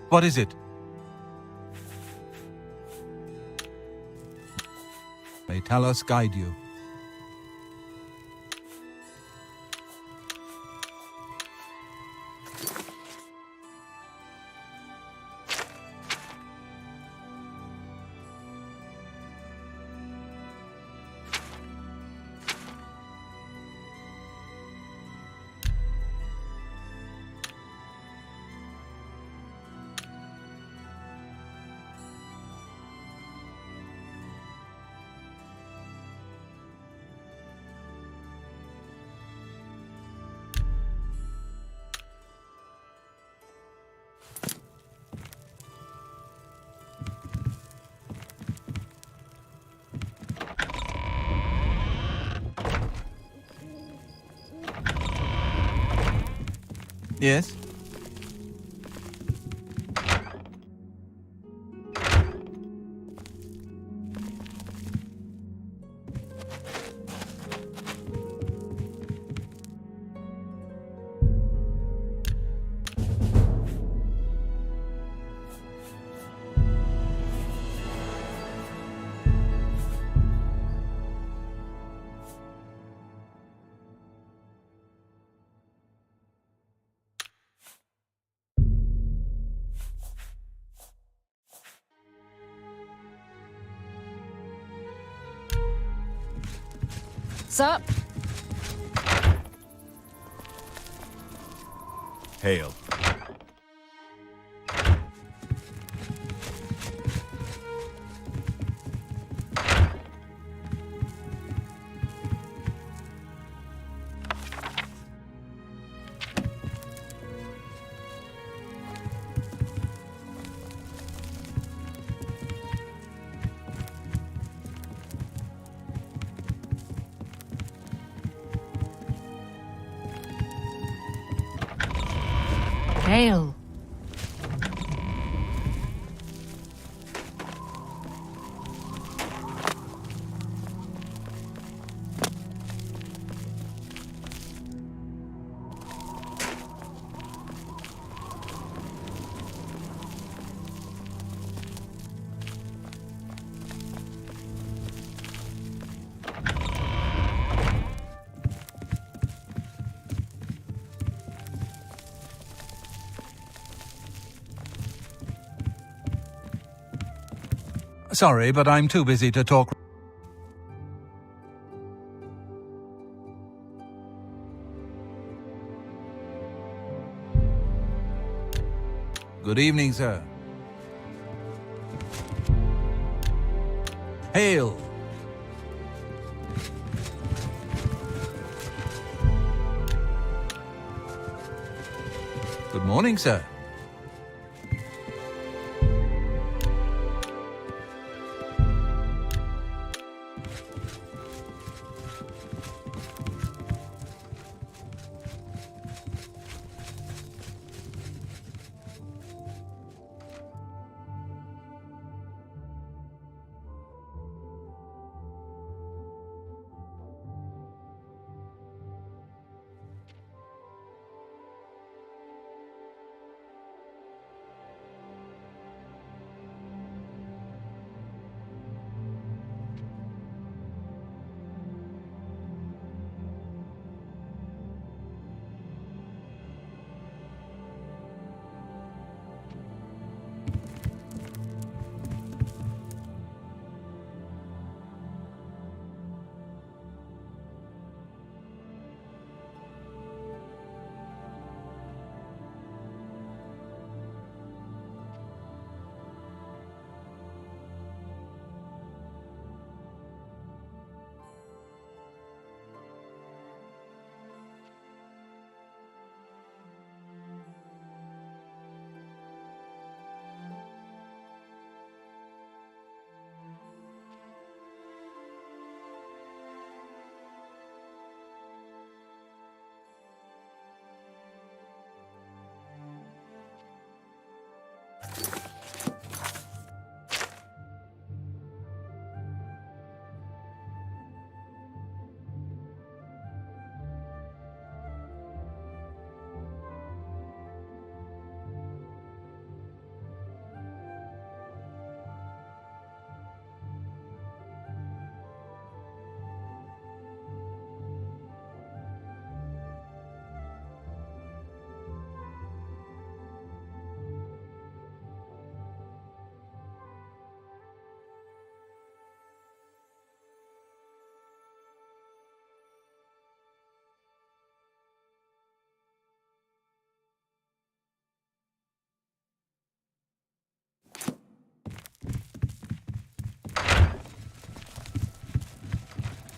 What is it? May Talos guide you. Yes? Sup? Hail. Hail. Sorry, but I'm too busy to talk. Good evening, sir. Hail! Good morning, sir.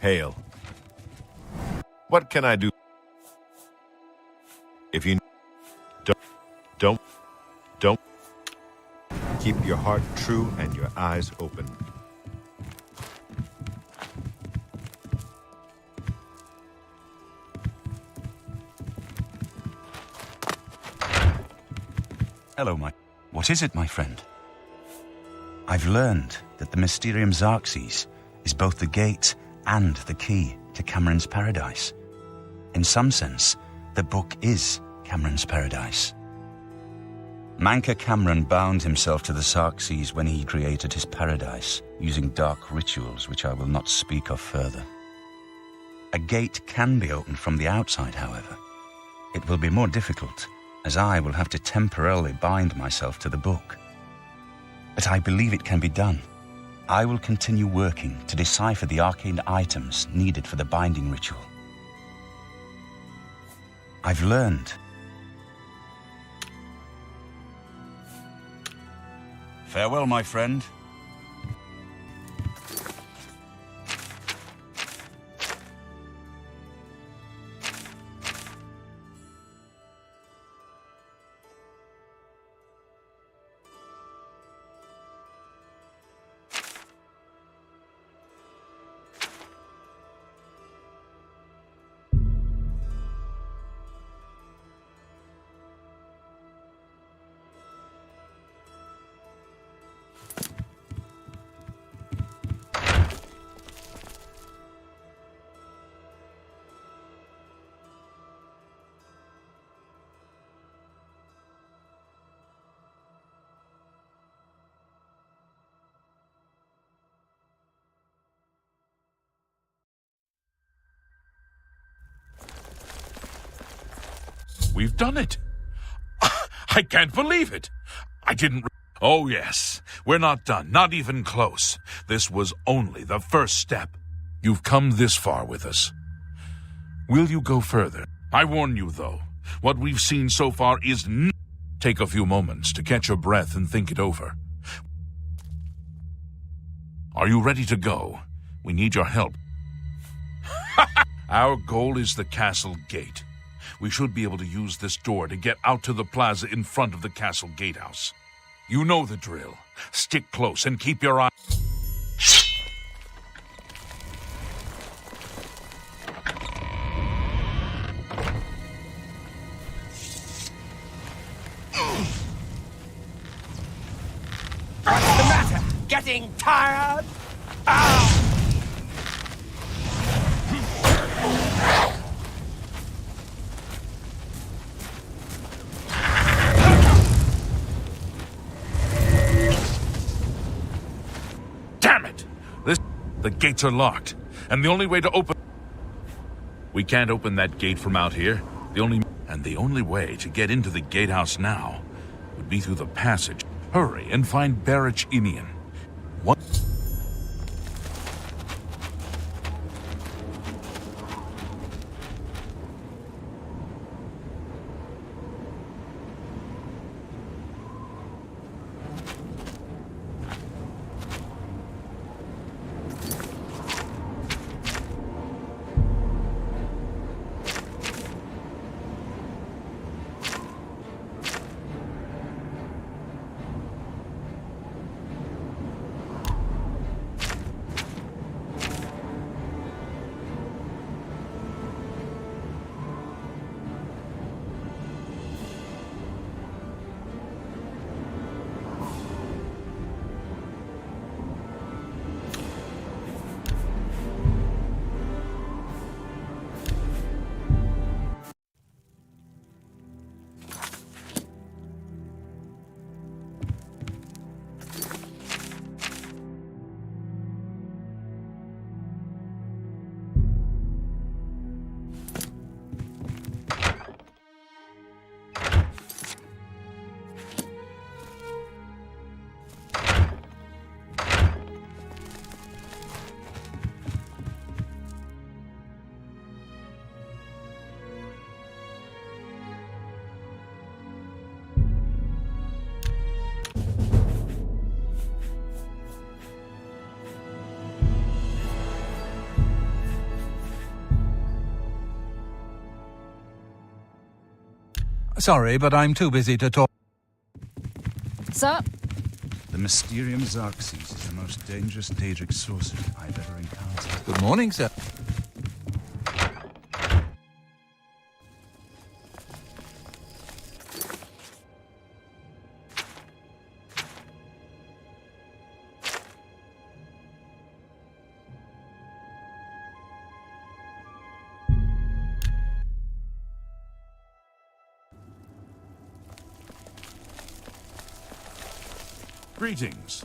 Hail. What can I do? If you don't keep your heart true and your eyes open. Hello, What is it, my friend? I've learned that the Mysterium Xerxes is both the gate and the key to Cameron's paradise. In some sense, the book is Cameron's paradise. Manca Cameron bound himself to the Xerxes when he created his paradise, using dark rituals which I will not speak of further. A gate can be opened from the outside, however. It will be more difficult, as I will have to temporarily bind myself to the book. But I believe it can be done. I will continue working to decipher the arcane items needed for the binding ritual. I've learned. Farewell, my friend. We've done it. I can't believe it. I didn't... Oh, yes. We're not done. Not even close. This was only the first step. You've come this far with us. Will you go further? I warn you, though. What we've seen so far is... Take a few moments to catch your breath and think it over. Are you ready to go? We need your help. Our goal is the castle gate. We should be able to use this door to get out to the plaza in front of the castle gatehouse. You know the drill. Stick close and keep your eye... What's the matter? Getting tired? Ow! Damn it! The gates are locked, and the only way to open... We can't open that gate from out here. The only way to get into the gatehouse now would be through the passage. Hurry and find Barrich Inian. What? Sorry, but I'm too busy to talk. Sir? The Mysterium Xerxes is the most dangerous Daedric sorcerer I've ever encountered. Good morning, sir. Greetings.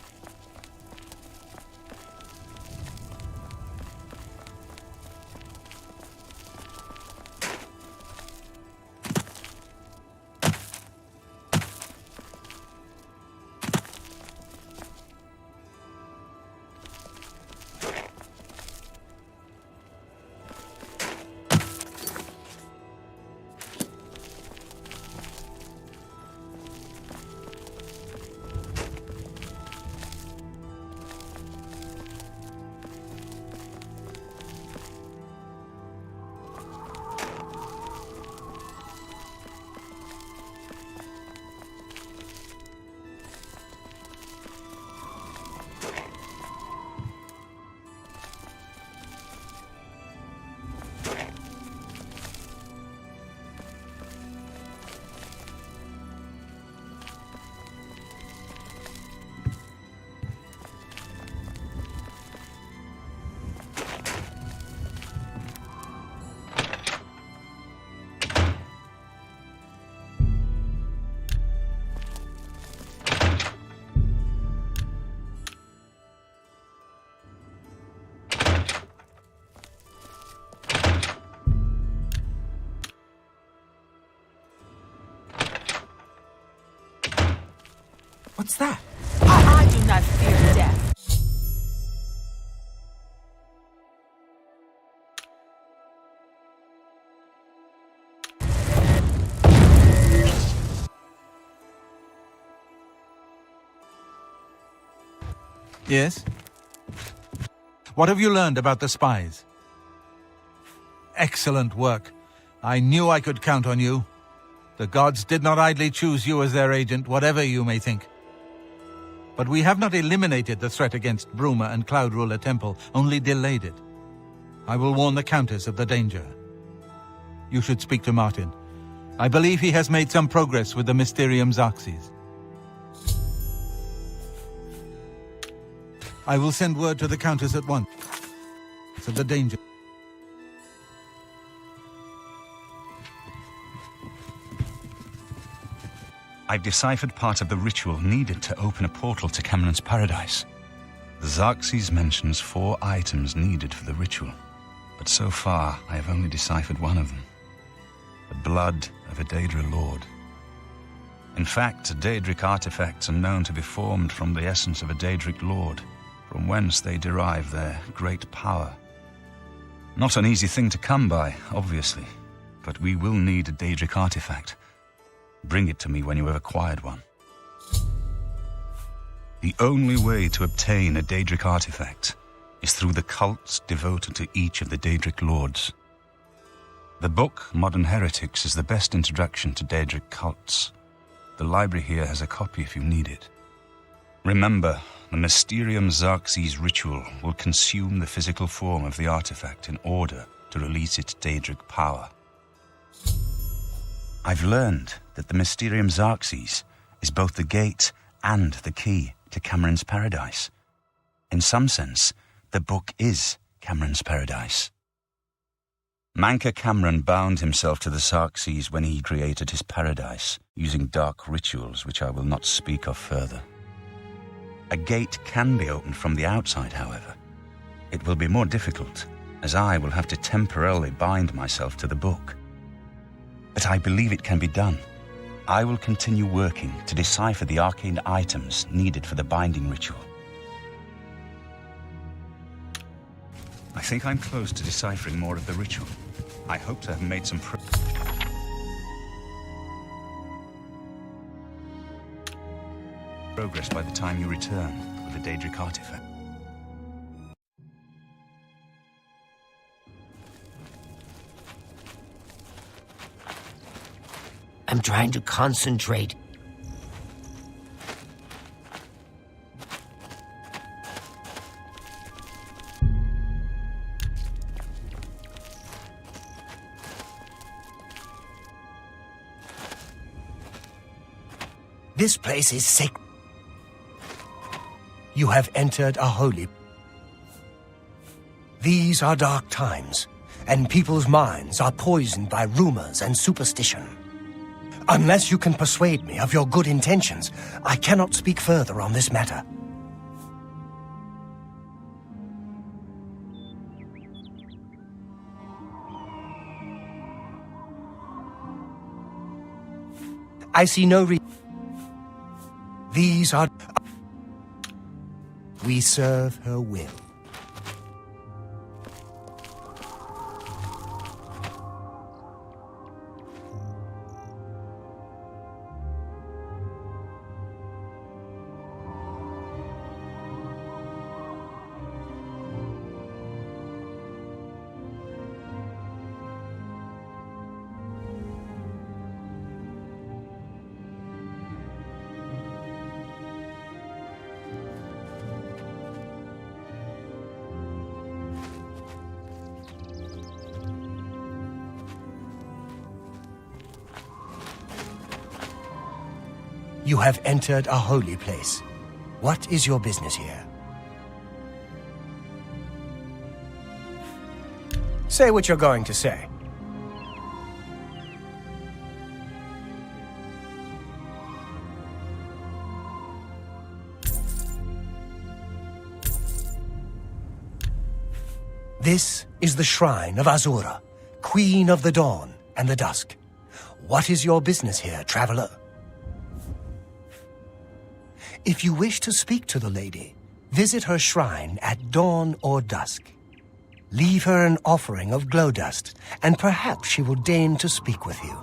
What's that? I do not fear death. Yes? What have you learned about the spies? Excellent work. I knew I could count on you. The gods did not idly choose you as their agent, whatever you may think. But we have not eliminated the threat against Bruma and Cloud Ruler Temple, only delayed it. I will warn the Countess of the danger. You should speak to Martin. I believe he has made some progress with the Mysterium Xerxes. I will send word to the Countess at once of the danger. I've deciphered part of the ritual needed to open a portal to Cameron's paradise. The Xerxes mentions 4 items needed for the ritual, but so far I have only deciphered one of them. The blood of a Daedra lord. In fact, Daedric artifacts are known to be formed from the essence of a Daedric lord, from whence they derive their great power. Not an easy thing to come by, obviously, but we will need a Daedric artifact. Bring it to me when you have acquired one. The only way to obtain a Daedric artifact is through the cults devoted to each of the Daedric lords. The book, Modern Heretics, is the best introduction to Daedric cults. The library here has a copy if you need it. Remember, the Mysterium Xerxes ritual will consume the physical form of the artifact in order to release its Daedric power. I've learned that the Mysterium Xerxes is both the gate and the key to Cameron's paradise. In some sense, the book is Cameron's paradise. Manca Cameron bound himself to the Xerxes when he created his paradise, using dark rituals which I will not speak of further. A gate can be opened from the outside, however. It will be more difficult, as I will have to temporarily bind myself to the book. But I believe it can be done. I will continue working to decipher the arcane items needed for the binding ritual. I think I'm close to deciphering more of the ritual. I hope to have made some progress by the time you return with the Daedric artifact. I'm trying to concentrate. This place is sacred. You have entered a holy... These are dark times, and people's minds are poisoned by rumors and superstition. Unless you can persuade me of your good intentions, I cannot speak further on this matter. I see no reason. These are... We serve her will. You have entered a holy place. What is your business here? Say what you're going to say. This is the shrine of Azura, Queen of the Dawn and the Dusk. What is your business here, traveler? If you wish to speak to the lady, visit her shrine at dawn or dusk. Leave her an offering of glow dust, and perhaps she will deign to speak with you.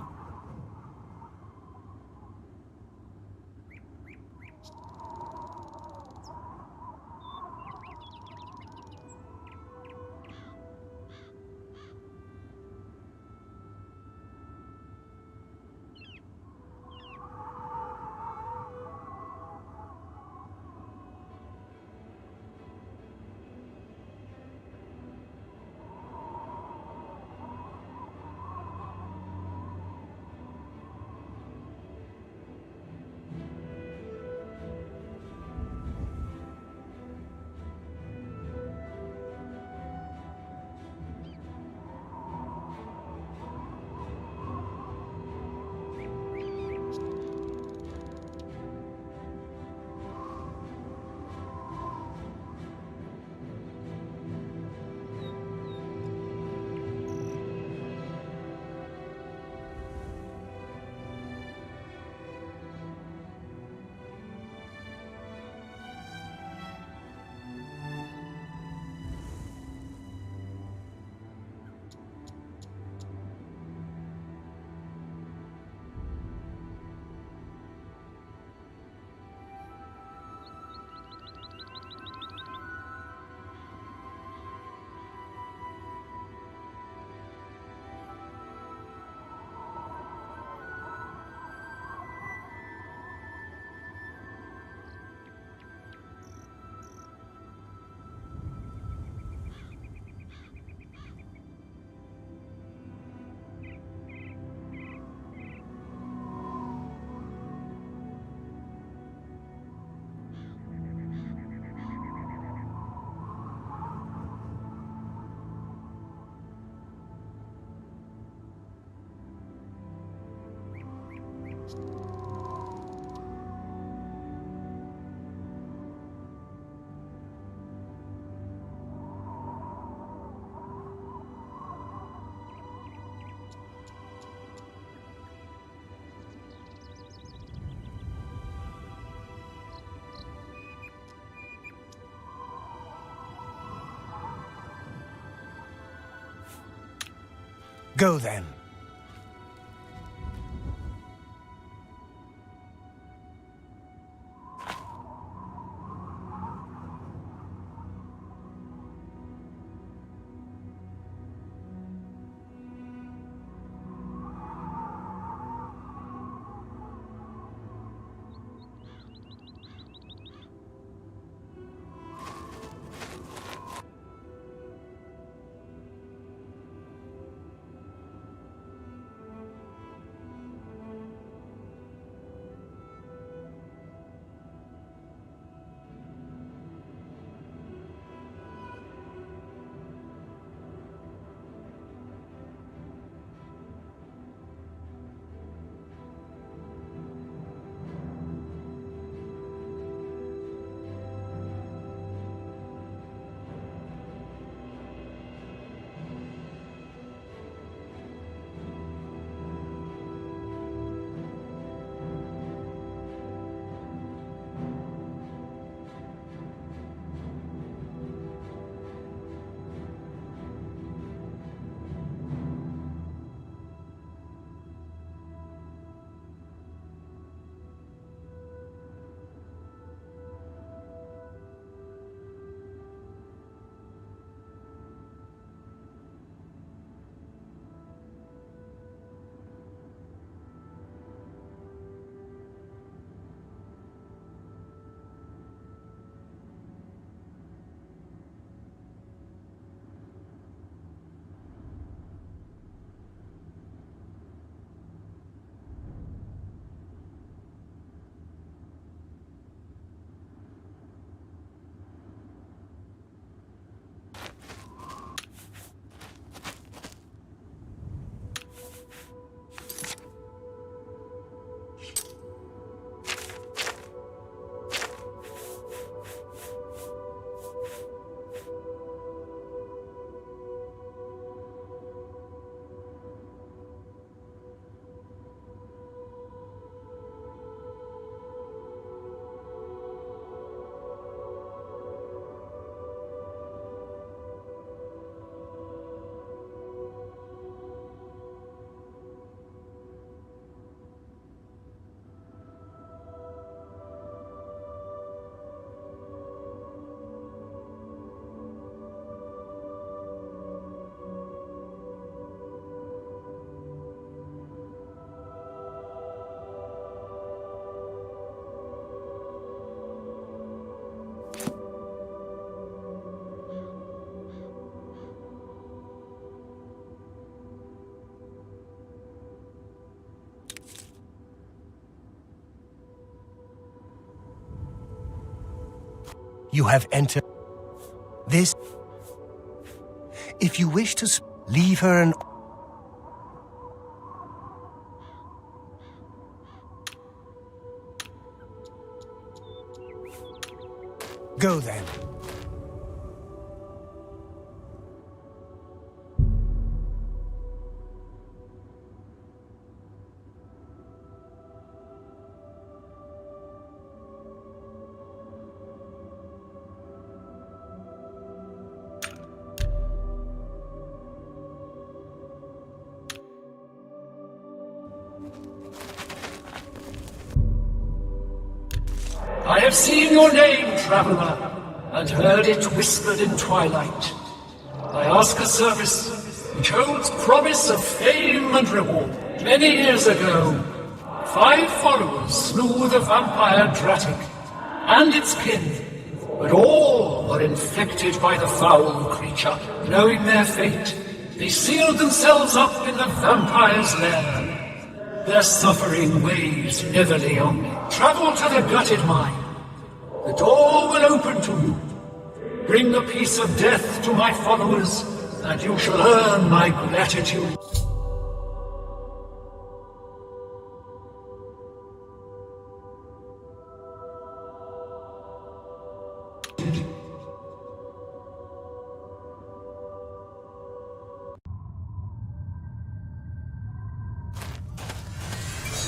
Go then. You have entered this. If you wish to leave her an... Go then. I have seen your name, traveler, and heard it whispered in twilight. I ask a service which holds promise of fame and reward. Many years ago, 5 followers slew the vampire Dratic and its kin, but all were infected by the foul creature. Knowing their fate, they sealed themselves up in the vampire's lair. Their suffering weighs heavily on me. Travel to the gutted mine. The door will open to you. Bring the piece of death to my followers, and you shall earn my gratitude.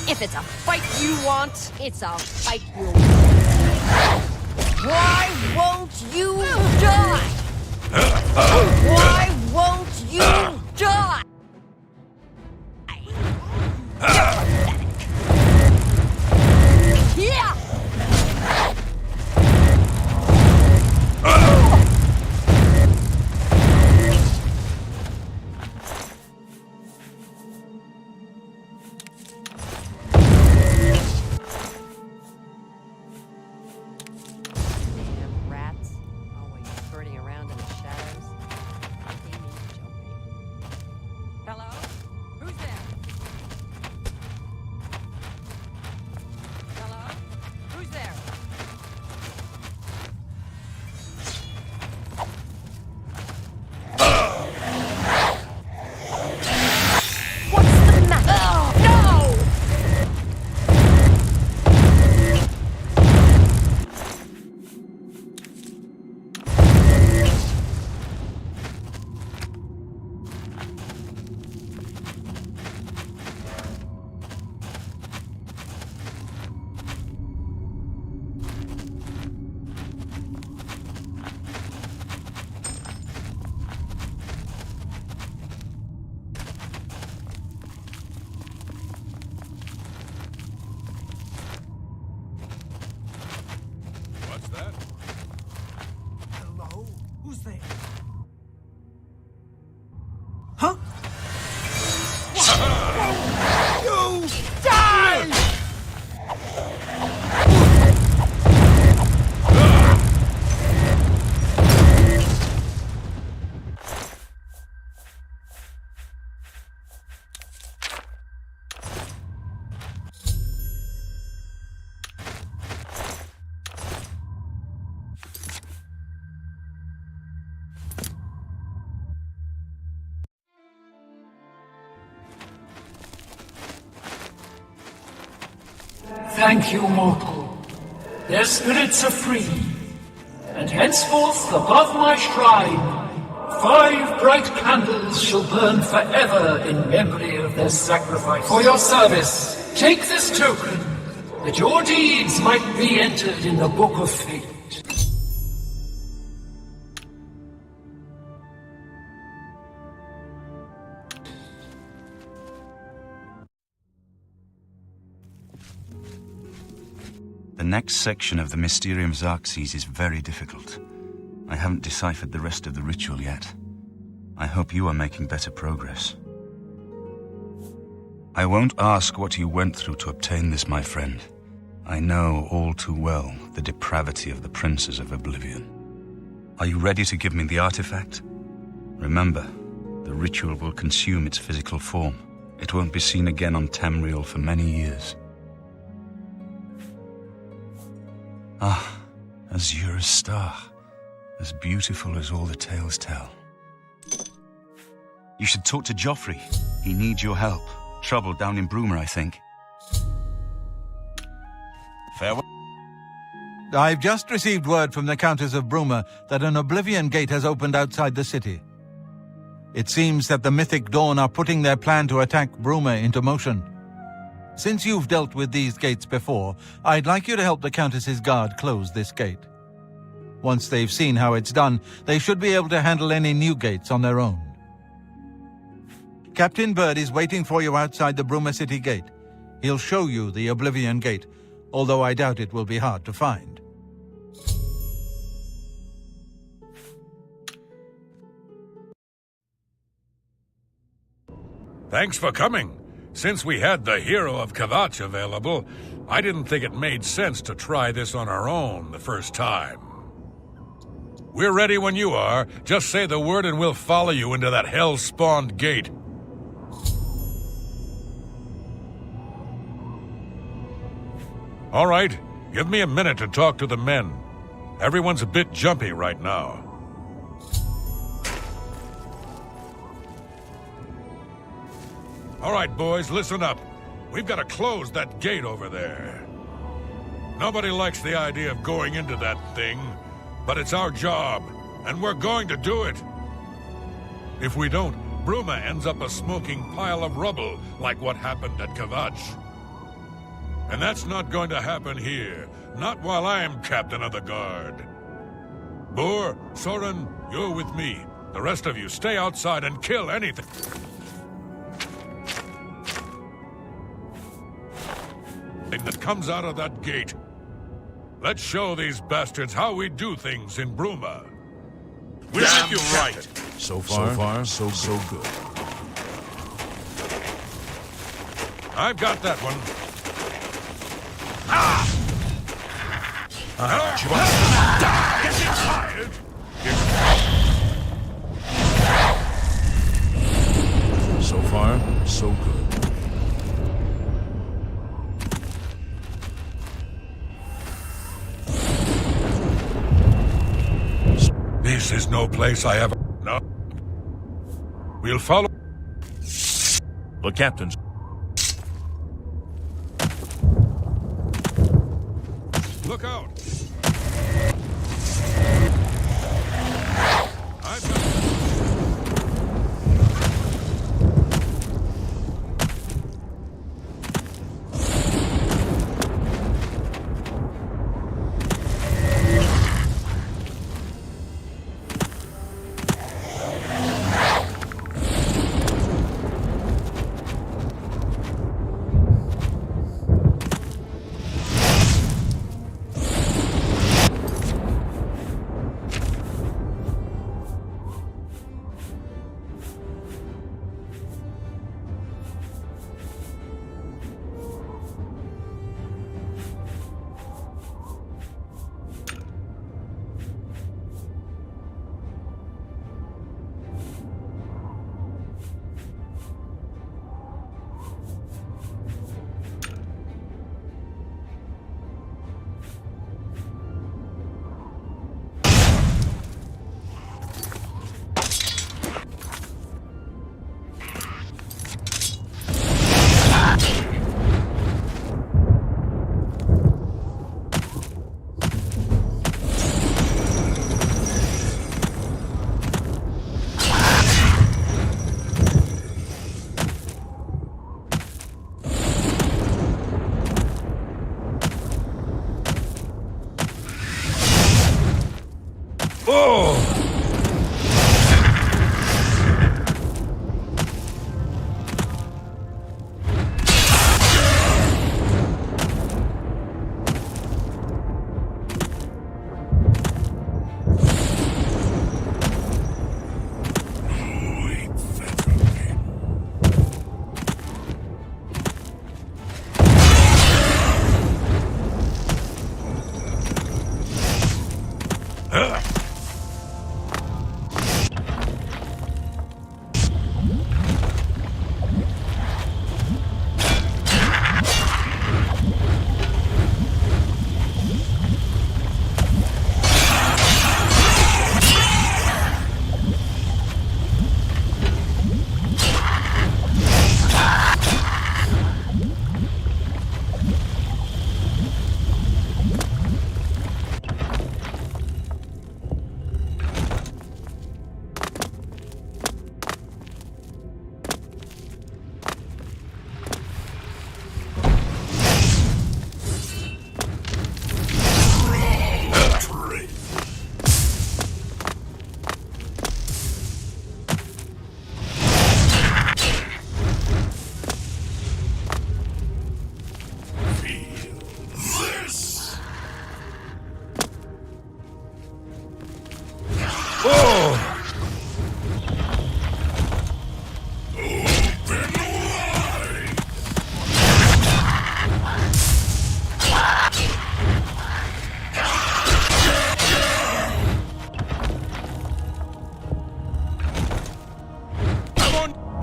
If it's a fight you want, it's a fight you want. Why won't you die? Why won't you die? You're pathetic. Yeah! Hello? Who's there? Huh? You die! Thank you, mortal. Their spirits are free, and henceforth above my shrine, 5 bright candles shall burn forever in memory of their sacrifice. For your service, take this token, that your deeds might be entered in the Book of Fate. The next section of the Mysterium Xarxes is very difficult. I haven't deciphered the rest of the ritual yet. I hope you are making better progress. I won't ask what you went through to obtain this, my friend. I know all too well the depravity of the princes of Oblivion. Are you ready to give me the artifact? Remember, the ritual will consume its physical form. It won't be seen again on Tamriel for many years. Ah, Azura's star, as beautiful as all the tales tell. You should talk to Joffrey. He needs your help. Trouble down in Bruma, I think. Farewell. I've just received word from the Countess of Bruma that an Oblivion gate has opened outside the city. It seems that the Mythic Dawn are putting their plan to attack Bruma into motion. Since you've dealt with these gates before, I'd like you to help the Countess's guard close this gate. Once they've seen how it's done, they should be able to handle any new gates on their own. Captain Bird is waiting for you outside the Bruma City gate. He'll show you the Oblivion gate, although I doubt it will be hard to find. Thanks for coming. Since we had the hero of Kvatch available, I didn't think it made sense to try this on our own the first time. We're ready when you are. Just say the word and we'll follow you into that hell-spawned gate. All right, give me a minute to talk to the men. Everyone's a bit jumpy right now. All right, boys, listen up. We've got to close that gate over there. Nobody likes the idea of going into that thing, but it's our job, and we're going to do it. If we don't, Bruma ends up a smoking pile of rubble, like what happened at Kvatch. And that's not going to happen here, not while I'm captain of the guard. Boor, Soren, you're with me. The rest of you stay outside and kill anything that comes out of that gate. Let's show these bastards how we do things in Bruma. We'll make you right. So far, so good. I've got that one. Getting tired? So far, so good. This is no place I ever... No. We'll follow... The captain's... Look out! I've got...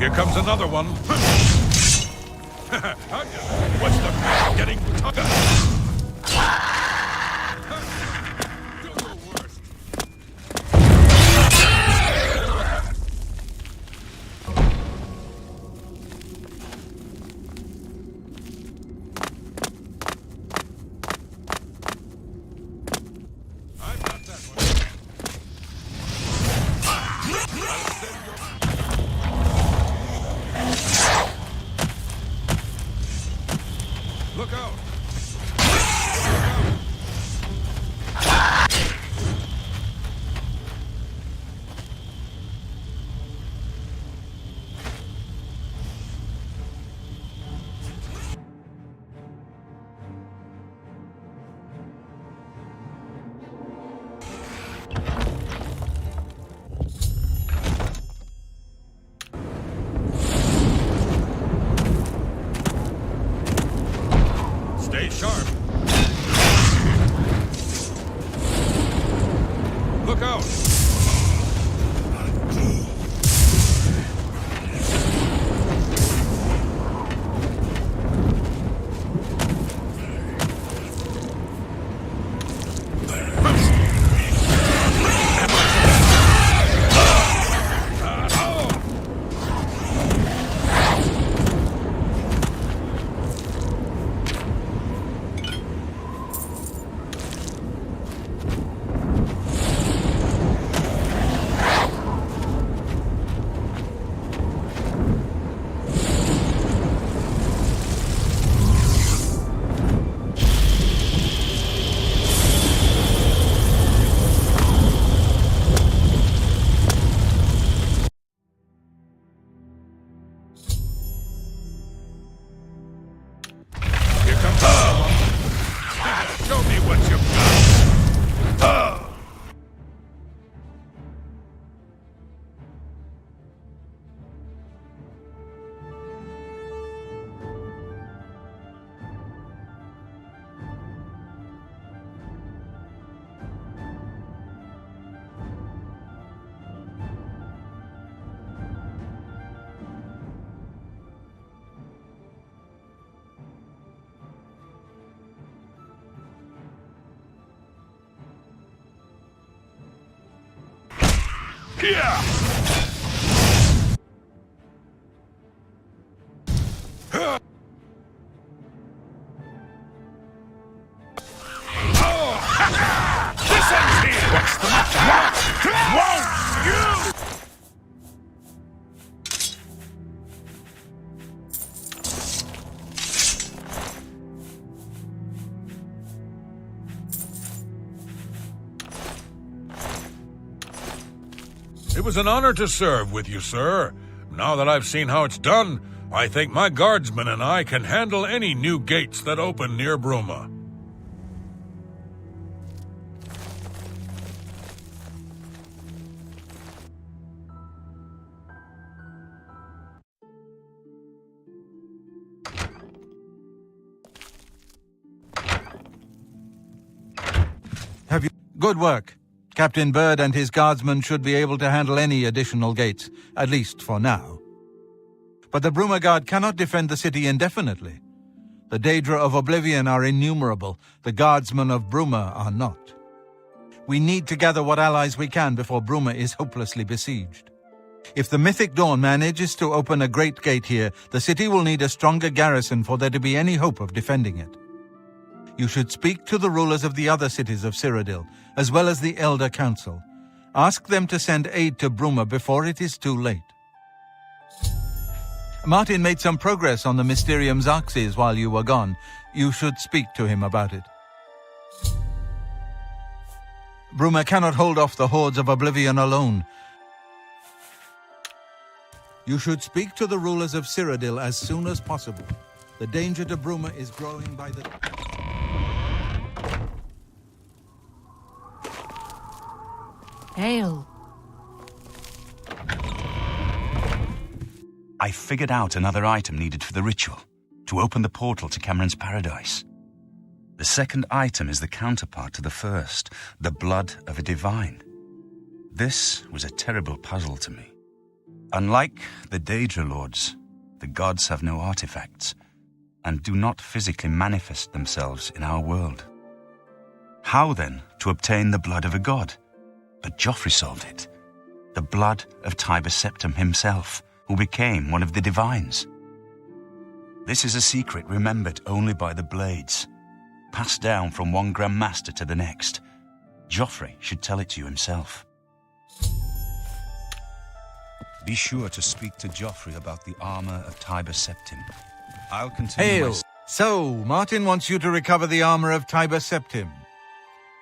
Here comes another one. What's the matter? Getting tougher? Do your worst. I've got that one. Look out! Stay sharp. Look out! Here comes another one. Show me what you've got. Yeah! This ends here! What's the matter? Won't you? It was an honor to serve with you, sir. Now that I've seen how it's done, I think my guardsmen and I can handle any new gates that open near Bruma. Have you... Good work. Captain Bird and his guardsmen should be able to handle any additional gates, at least for now. But the Bruma Guard cannot defend the city indefinitely. The Daedra of Oblivion are innumerable, the guardsmen of Bruma are not. We need to gather what allies we can before Bruma is hopelessly besieged. If the Mythic Dawn manages to open a great gate here, the city will need a stronger garrison for there to be any hope of defending it. You should speak to the rulers of the other cities of Cyrodiil, as well as the Elder Council. Ask them to send aid to Bruma before it is too late. Martin made some progress on the Mysterium Xarxes while you were gone. You should speak to him about it. Bruma cannot hold off the hordes of Oblivion alone. You should speak to the rulers of Cyrodiil as soon as possible. The danger to Bruma is growing by the... Hail. I figured out another item needed for the ritual, to open the portal to Cameron's Paradise. The second item is the counterpart to the first, the blood of a divine. This was a terrible puzzle to me. Unlike the Daedra Lords, the gods have no artifacts and do not physically manifest themselves in our world. How then to obtain the blood of a god? But Joffrey solved it. The blood of Tiber Septim himself, who became one of the divines. This is a secret remembered only by the Blades, passed down from one Grand Master to the next. Joffrey should tell it to you himself. Be sure to speak to Joffrey about the armor of Tiber Septim. I'll continue. Hail! So, Martin wants you to recover the armor of Tiber Septim.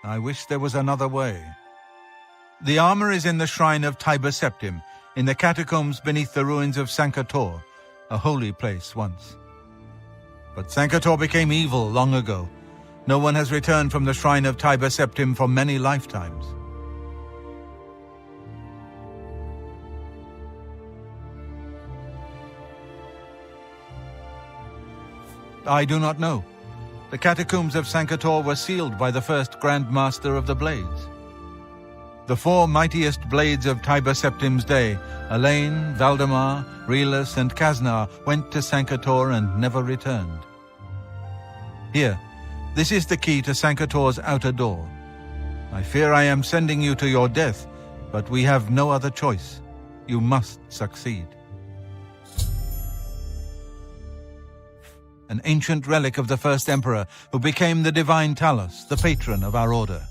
I wish there was another way. The armor is in the shrine of Tiber Septim, in the catacombs beneath the ruins of Sankator, a holy place once. But Sankator became evil long ago. No one has returned from the shrine of Tiber Septim for many lifetimes. I do not know. The catacombs of Sankator were sealed by the first Grand Master of the Blades. The four mightiest blades of Tiber Septim's day, Elaine, Valdemar, Relas, and Kaznar, went to Sankator and never returned. Here, this is the key to Sankator's outer door. I fear I am sending you to your death, but we have no other choice. You must succeed. An ancient relic of the first emperor who became the divine Talos, the patron of our order.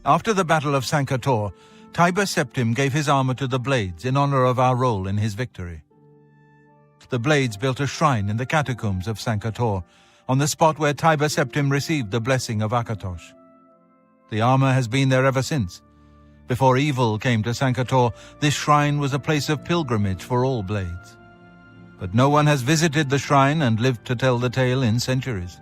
After the Battle of Sankator, Tiber Septim gave his armor to the Blades in honor of our role in his victory. The Blades built a shrine in the catacombs of Sankator, on the spot where Tiber Septim received the blessing of Akatosh. The armor has been there ever since. Before evil came to Sankator, this shrine was a place of pilgrimage for all Blades. But no one has visited the shrine and lived to tell the tale in centuries.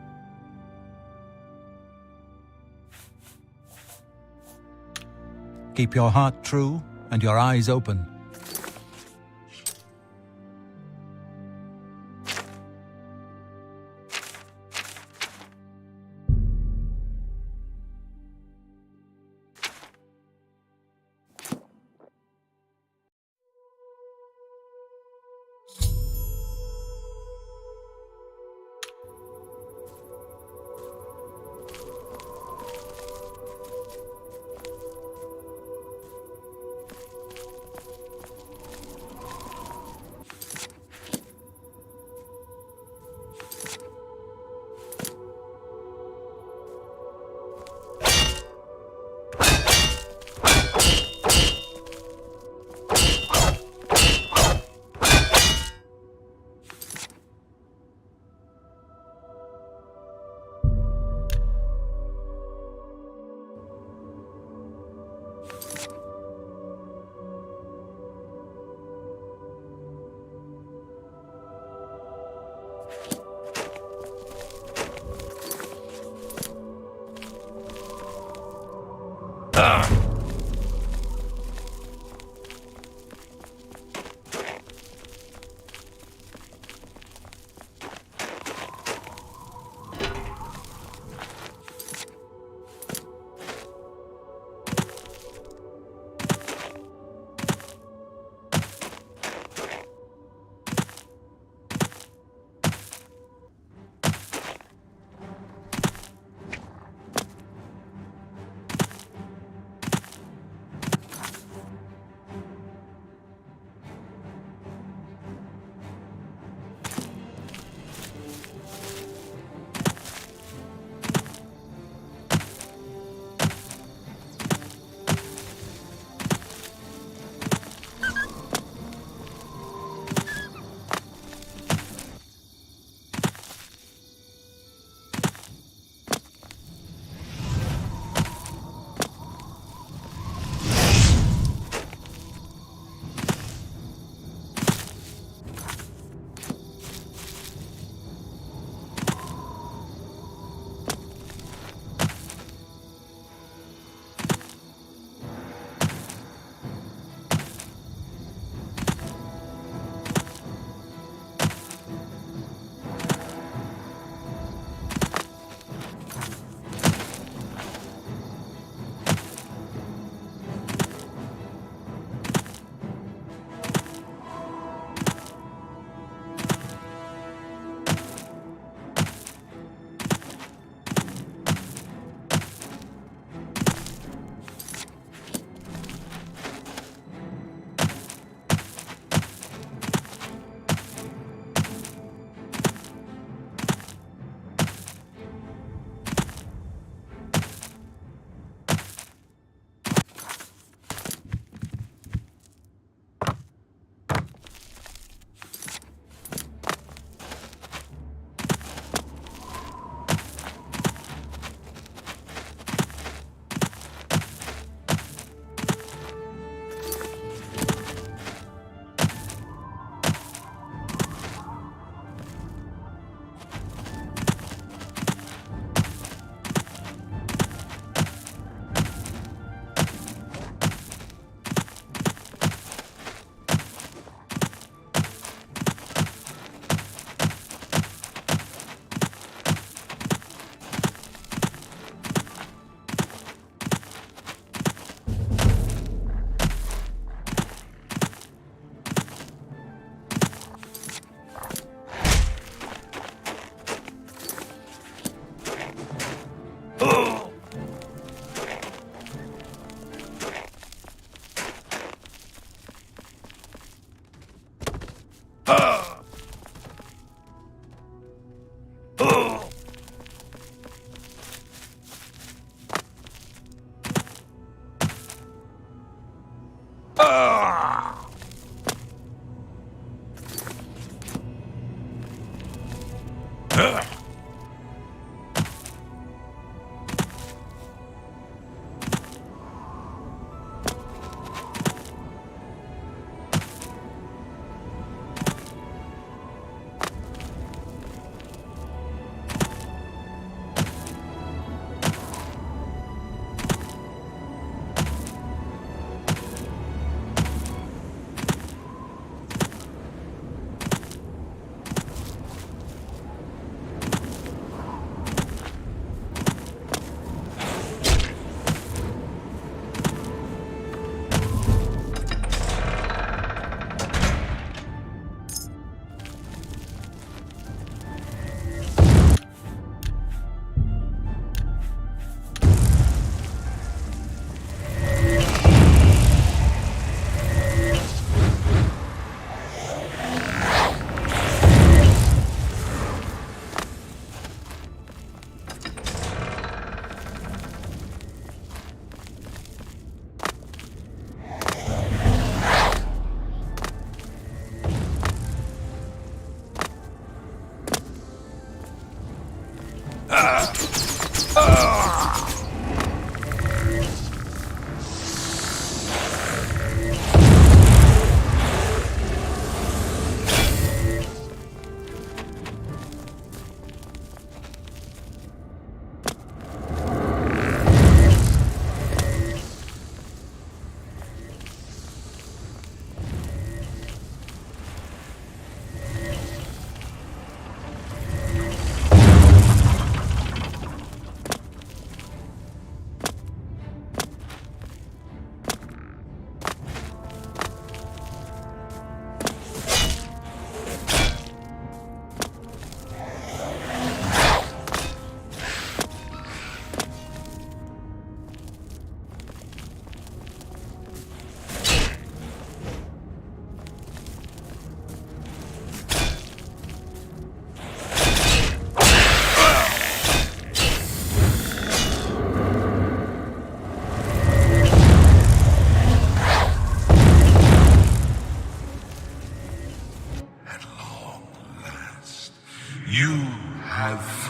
Keep your heart true and your eyes open.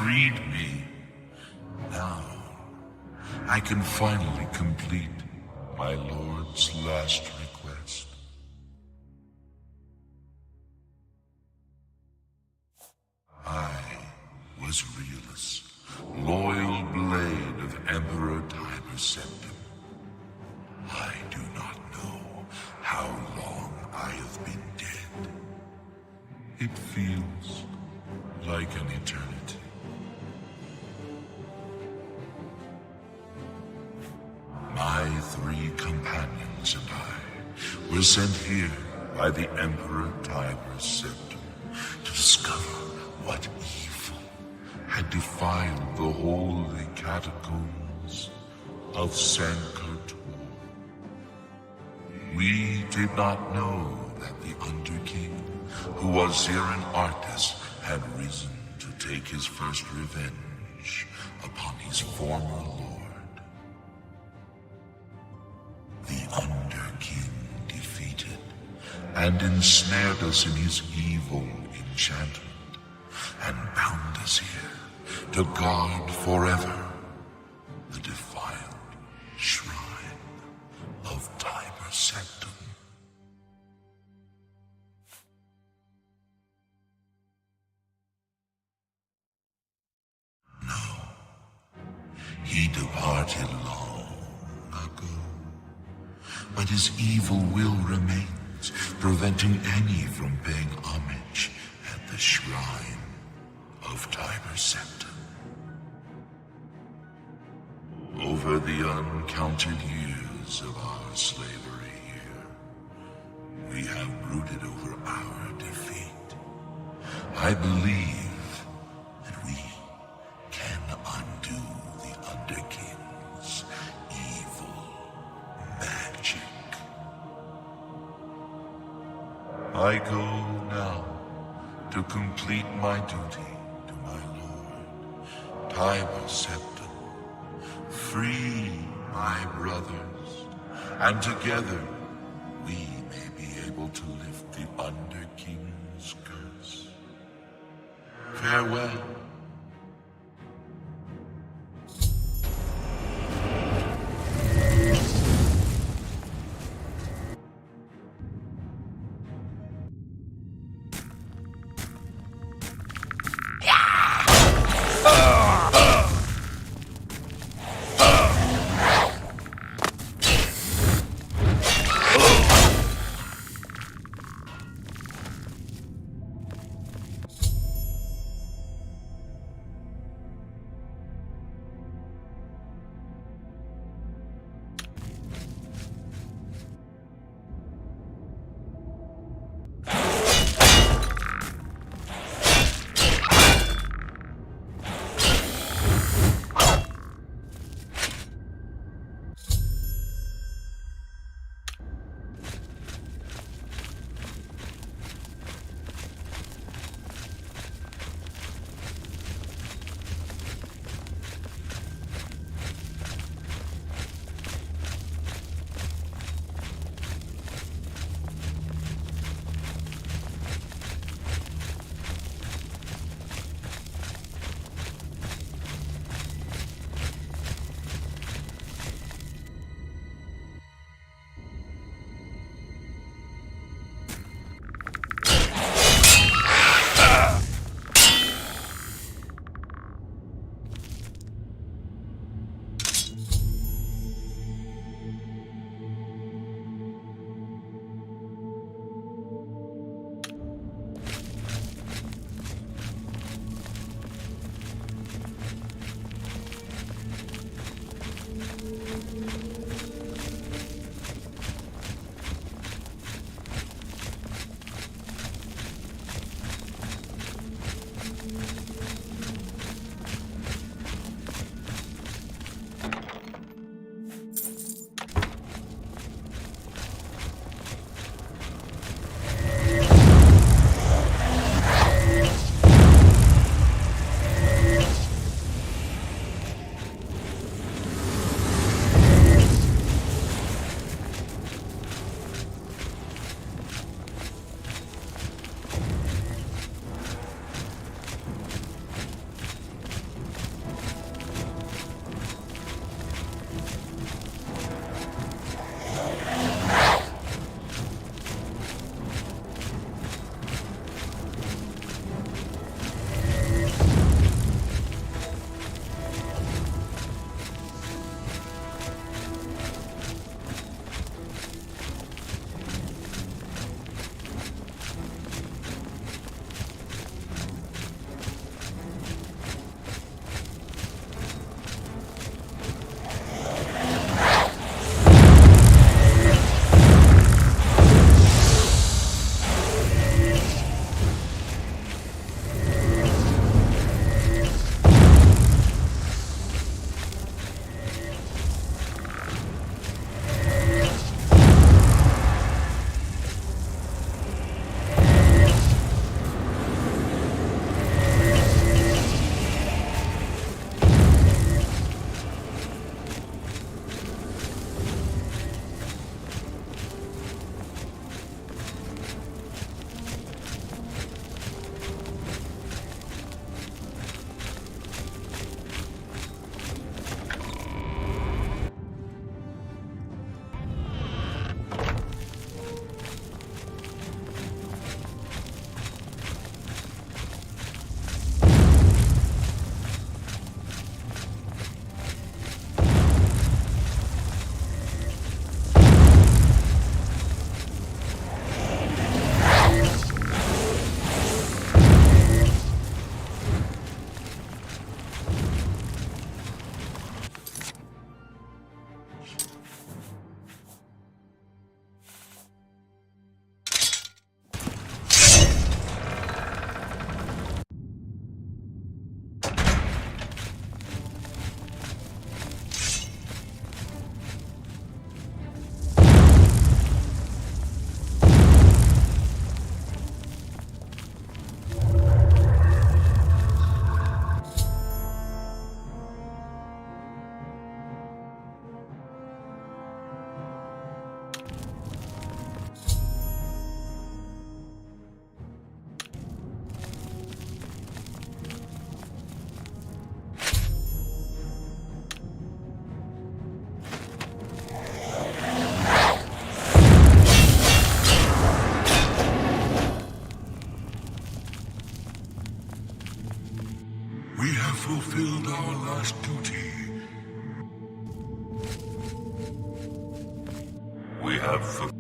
freed me. Now, I can finally complete my Lord's last request. I was Realus, loyal blade of Emperor Tiber Septim. I do not know how long I have been dead. It feels like an eternity. My 3 companions and I were sent here by the Emperor Tiber Septim to discover what evil had defiled the holy catacombs of Sankar-Tor. We did not know that the Underking, who was here an artist, had risen to take his first revenge upon his former lord. The Underking defeated and ensnared us in his evil enchantment and bound us here to guard forever the defiled shrine of Tiber Septim. No, he departed long ago, but his evil will remains, preventing any from paying homage at the shrine of Tiber Septim. Over the uncounted years of our slavery here, we have brooded over our defeat. I believe that we can undo the Underking's evil magic. I go now to complete my duty to my lord, Tiber Septim. Free my brothers, and together we may be able to lift the Underking's curse. Farewell. fulfilled our last duty. We have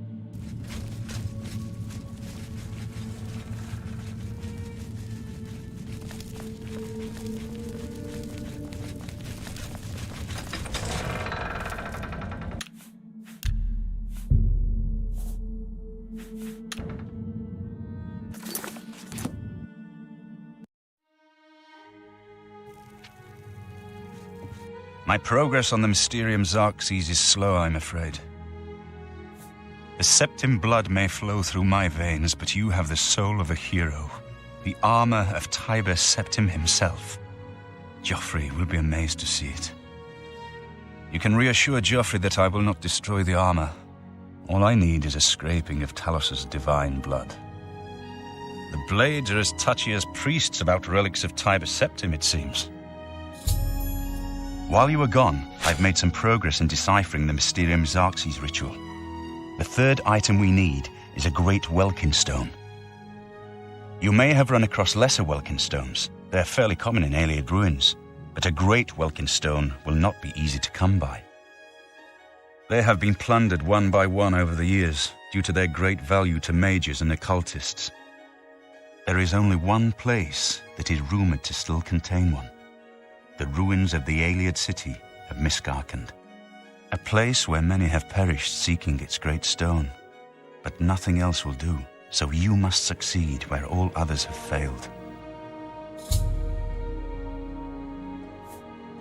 My progress on the Mysterium Xerxes is slow, I'm afraid. The Septim blood may flow through my veins, but you have the soul of a hero. The armor of Tiber Septim himself. Joffrey will be amazed to see it. You can reassure Joffrey that I will not destroy the armor. All I need is a scraping of Talos's divine blood. The blades are as touchy as priests about relics of Tiber Septim, it seems. While you were gone, I've made some progress in deciphering the Mysterium Xerxes ritual. The third item we need is a great Welkin stone. You may have run across lesser Welkin stones. They're fairly common in Ayleid ruins, but a great Welkin stone will not be easy to come by. They have been plundered one by one over the years due to their great value to mages and occultists. There is only one place that is rumored to still contain one. The ruins of the Ayleid city of Miskarkand. A place where many have perished seeking its great stone. But nothing else will do, so you must succeed where all others have failed.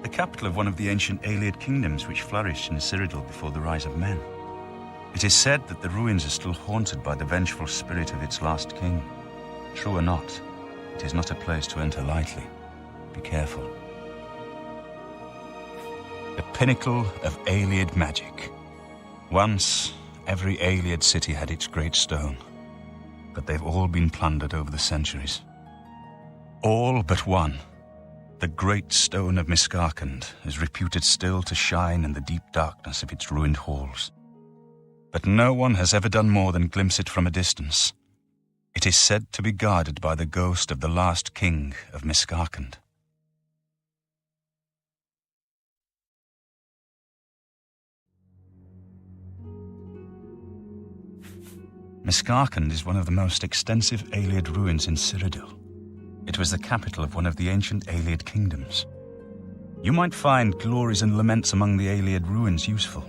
The capital of one of the ancient Ayleid kingdoms which flourished in Cyrodiil before the rise of men. It is said that the ruins are still haunted by the vengeful spirit of its last king. True or not, it is not a place to enter lightly. Be careful. The pinnacle of Ayleid magic. Once, every Ayleid city had its great stone, but they've all been plundered over the centuries. All but one. The great stone of Miskarkand is reputed still to shine in the deep darkness of its ruined halls. But no one has ever done more than glimpse it from a distance. It is said to be guarded by the ghost of the last king of Miskarkand. Miskarkand is one of the most extensive Ayleid ruins in Cyrodiil. It was the capital of one of the ancient Ayleid kingdoms. You might find glories and laments among the Ayleid ruins useful.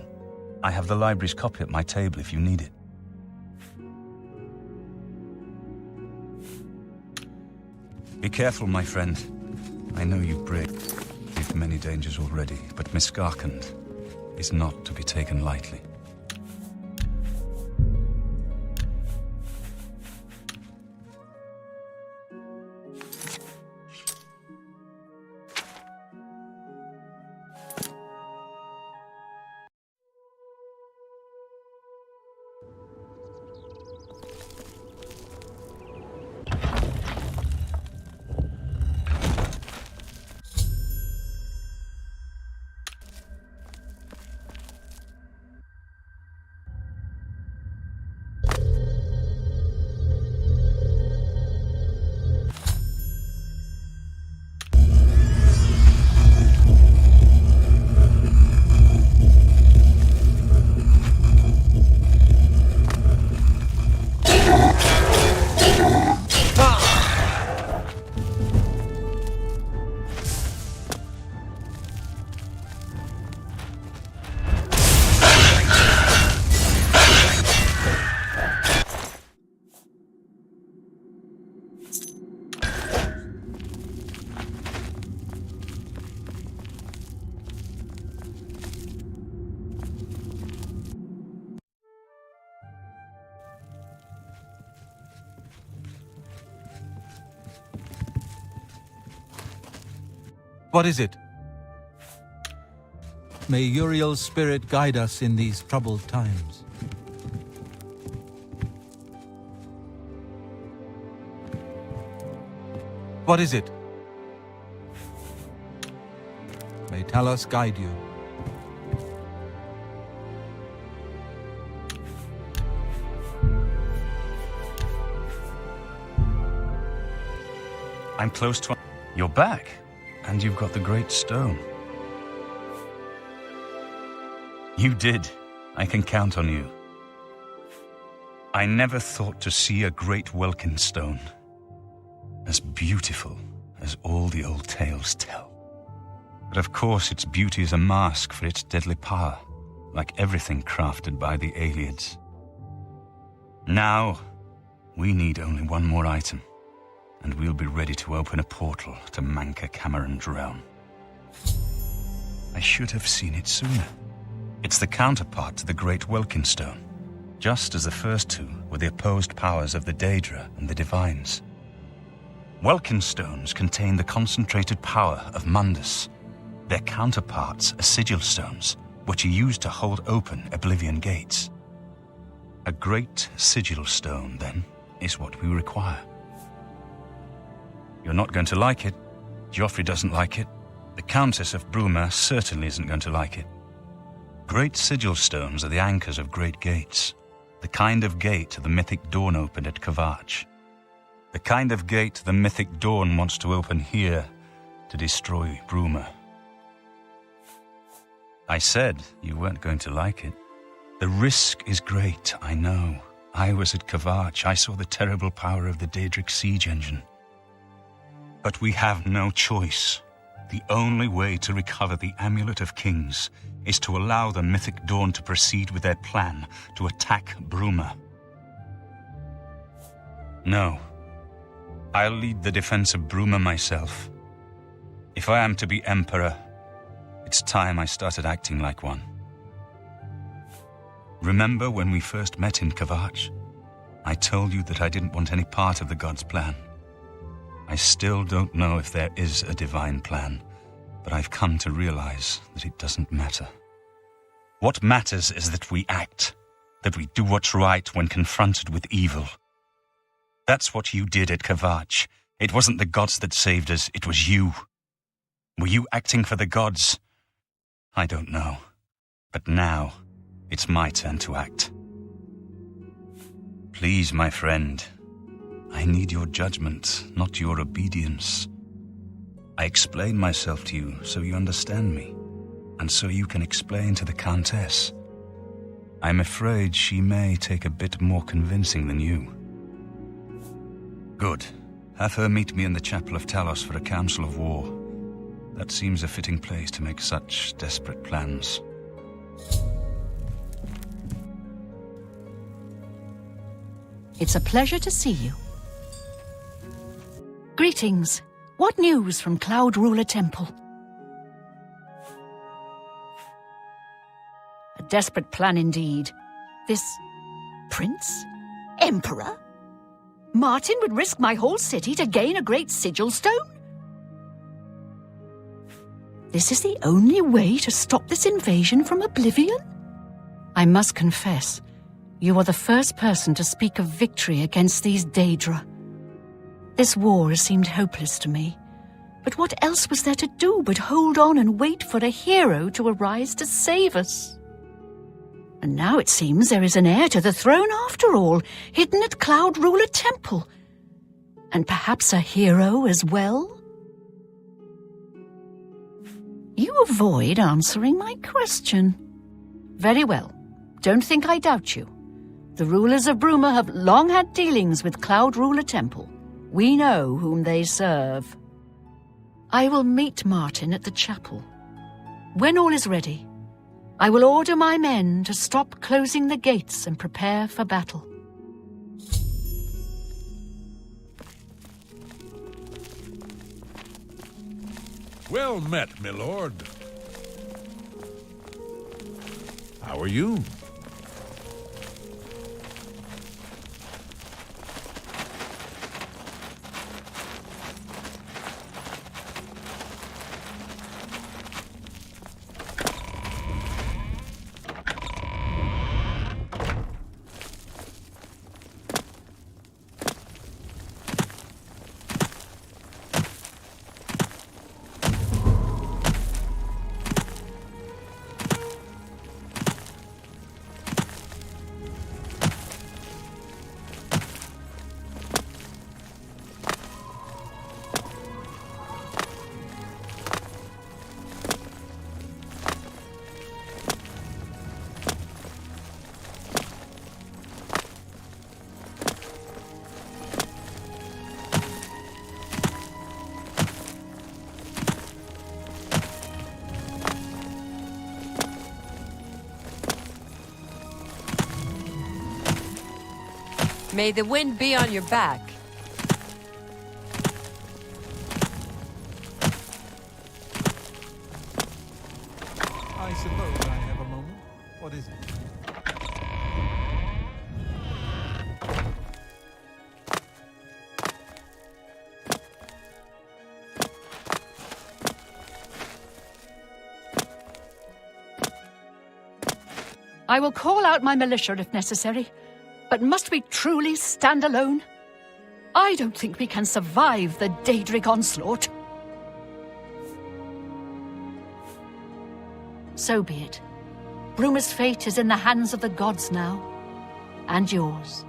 I have the library's copy at my table if you need it. Be careful, my friend. I know you've braved many dangers already, but Miskarkand is not to be taken lightly. What is it? May Uriel's spirit guide us in these troubled times. What is it? May Talos guide you. I'm close to... You're back. And you've got the Great Stone. You did. I can count on you. I never thought to see a great Welkin stone, as beautiful as all the old tales tell. But of course its beauty is a mask for its deadly power, like everything crafted by the Aelids. Now, we need only one more item, and we'll be ready to open a portal to Manca Cameron's realm. I should have seen it sooner. It's the counterpart to the Great Welkin Stone, just as the first two were the opposed powers of the Daedra and the Divines. Welkin stones contain the concentrated power of Mundus. Their counterparts are sigil stones, which are used to hold open Oblivion gates. A great sigil stone, then, is what we require. You're not going to like it. Joffrey doesn't like it. The Countess of Bruma certainly isn't going to like it. Great sigil stones are the anchors of great gates, the kind of gate the mythic Dawn opened at Kvatch. The kind of gate the mythic Dawn wants to open here to destroy Bruma. I said you weren't going to like it. The risk is great, I know. I was at Kvatch. I saw the terrible power of the Daedric siege engine. But we have no choice. The only way to recover the Amulet of Kings is to allow the mythic Dawn to proceed with their plan to attack Bruma. No. I'll lead the defense of Bruma myself. If I am to be Emperor, it's time I started acting like one. Remember when we first met in Kvatch? I told you that I didn't want any part of the gods' plan. I still don't know if there is a divine plan, but I've come to realize that it doesn't matter. What matters is that we act, that we do what's right when confronted with evil. That's what you did at Kvatch. It wasn't the gods that saved us, it was you. Were you acting for the gods? I don't know. But now, it's my turn to act. Please, my friend, I need your judgment, not your obedience. I explain myself to you so you understand me, and so you can explain to the Countess. I'm afraid she may take a bit more convincing than you. Good. Have her meet me in the Chapel of Talos for a council of war. That seems a fitting place to make such desperate plans. It's a pleasure to see you. Greetings. What news from Cloud Ruler Temple? A desperate plan indeed. This prince? Emperor? Martin would risk my whole city to gain a great sigil stone? This is the only way to stop this invasion from Oblivion? I must confess, you are the first person to speak of victory against these Daedra. This war has seemed hopeless to me. But what else was there to do but hold on and wait for a hero to arise to save us? And now it seems there is an heir to the throne after all, hidden at Cloud Ruler Temple. And perhaps a hero as well? You avoid answering my question. Very well. Don't think I doubt you. The rulers of Bruma have long had dealings with Cloud Ruler Temple. We know whom they serve. I will meet Martin at the chapel. When all is ready, I will order my men to stop closing the gates and prepare for battle. Well met, my lord. How are you? May the wind be on your back. I suppose I have a moment. What is it? I will call out my militia if necessary, but must we truly stand alone? I don't think we can survive the Daedric onslaught. So be it. Bruma's fate is in the hands of the gods now, and yours.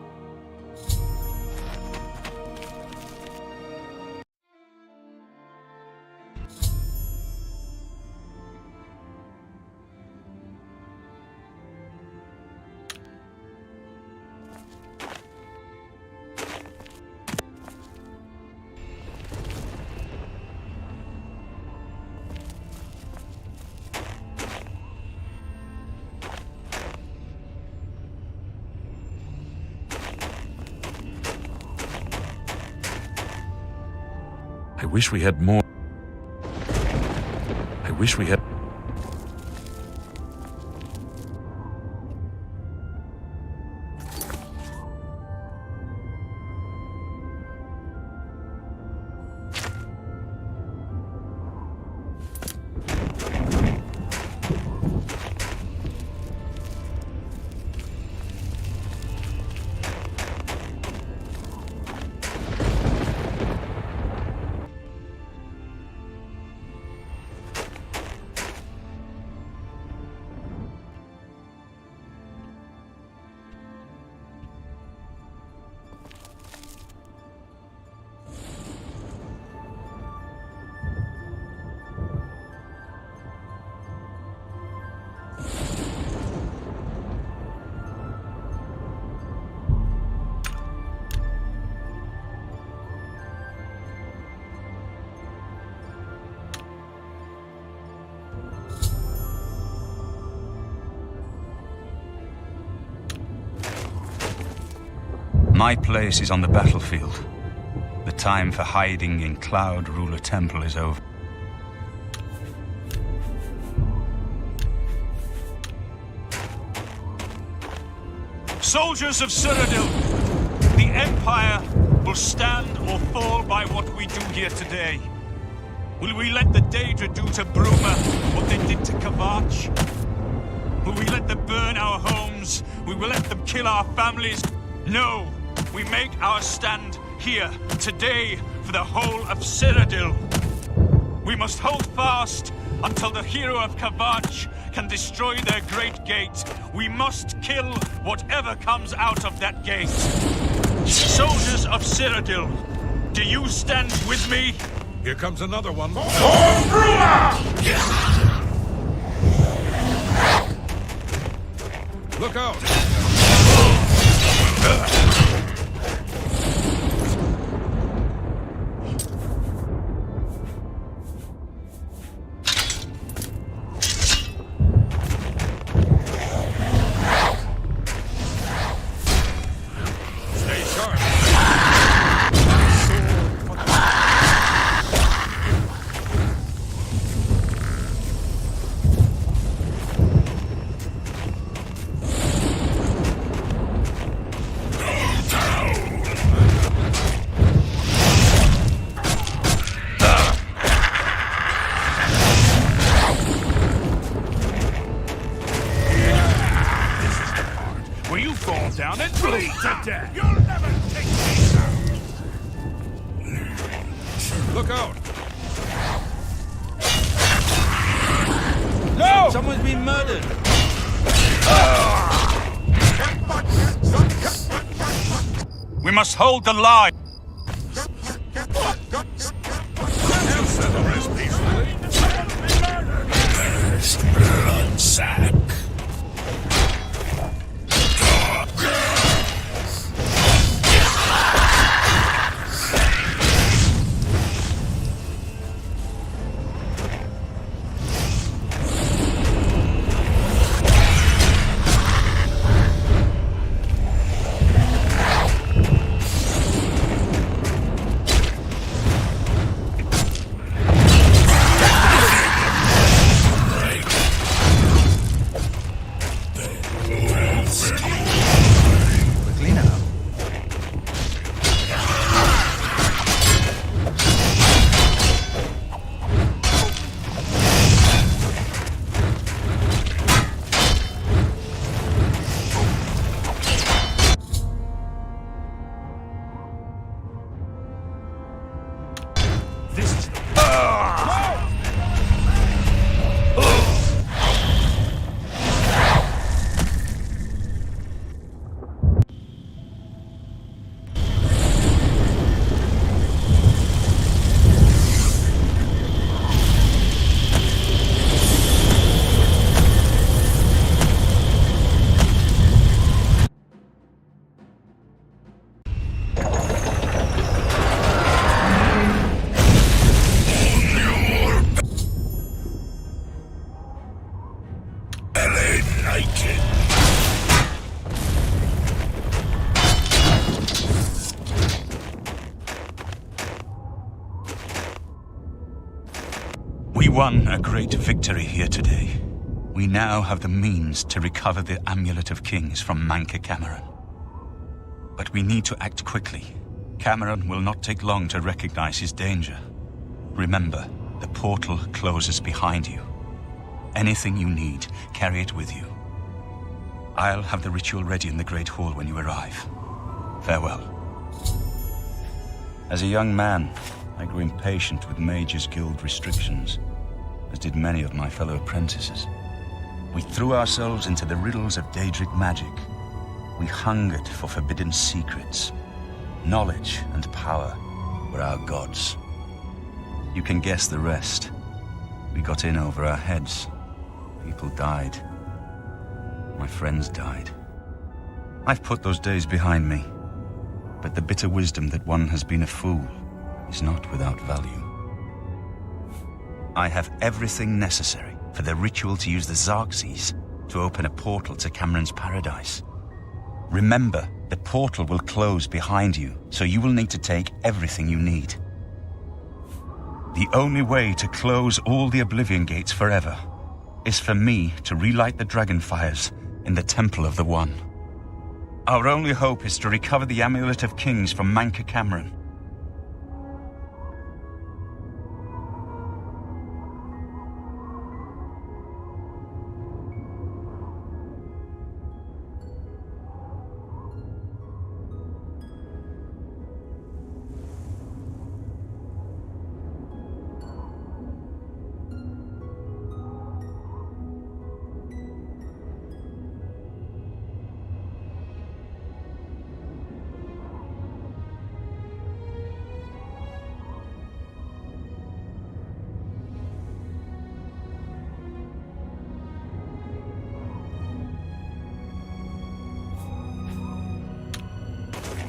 I wish we had more. I wish we had. My place is on the battlefield. The time for hiding in Cloud Ruler Temple is over. Soldiers of Cyrodiil, the Empire will stand or fall by what we do here today. Will we let the Daedra do to Bruma what they did to Kavach? Will we let them burn our homes? Will we let them kill our families? No! We make our stand here, today, for the whole of Cyrodiil. We must hold fast until the hero of Kavach can destroy their great gate. We must kill whatever comes out of that gate. Soldiers of Cyrodiil, do you stand with me? Here comes another one. Look out! Down and bleed to death! You'll never take me down! Look out! No! Someone's been murdered! We must hold the line! Settle this peacefully. Ransack! We won a great victory here today. We now have the means to recover the Amulet of Kings from Manca Cameron. But we need to act quickly. Cameron will not take long to recognize his danger. Remember, the portal closes behind you. Anything you need, carry it with you. I'll have the ritual ready in the Great Hall when you arrive. Farewell. As a young man, I grew impatient with Mages Guild restrictions, as did many of my fellow apprentices. We threw ourselves into the riddles of Daedric magic. We hungered for forbidden secrets. Knowledge and power were our gods. You can guess the rest. We got in over our heads. People died. My friends died. I've put those days behind me, but the bitter wisdom that one has been a fool is not without value. I have everything necessary for the ritual to use the Xerxes to open a portal to Cameron's paradise. Remember, the portal will close behind you, so you will need to take everything you need. The only way to close all the Oblivion gates forever is for me to relight the dragon fires in the Temple of the One. Our only hope is to recover the Amulet of Kings from Manca Cameron.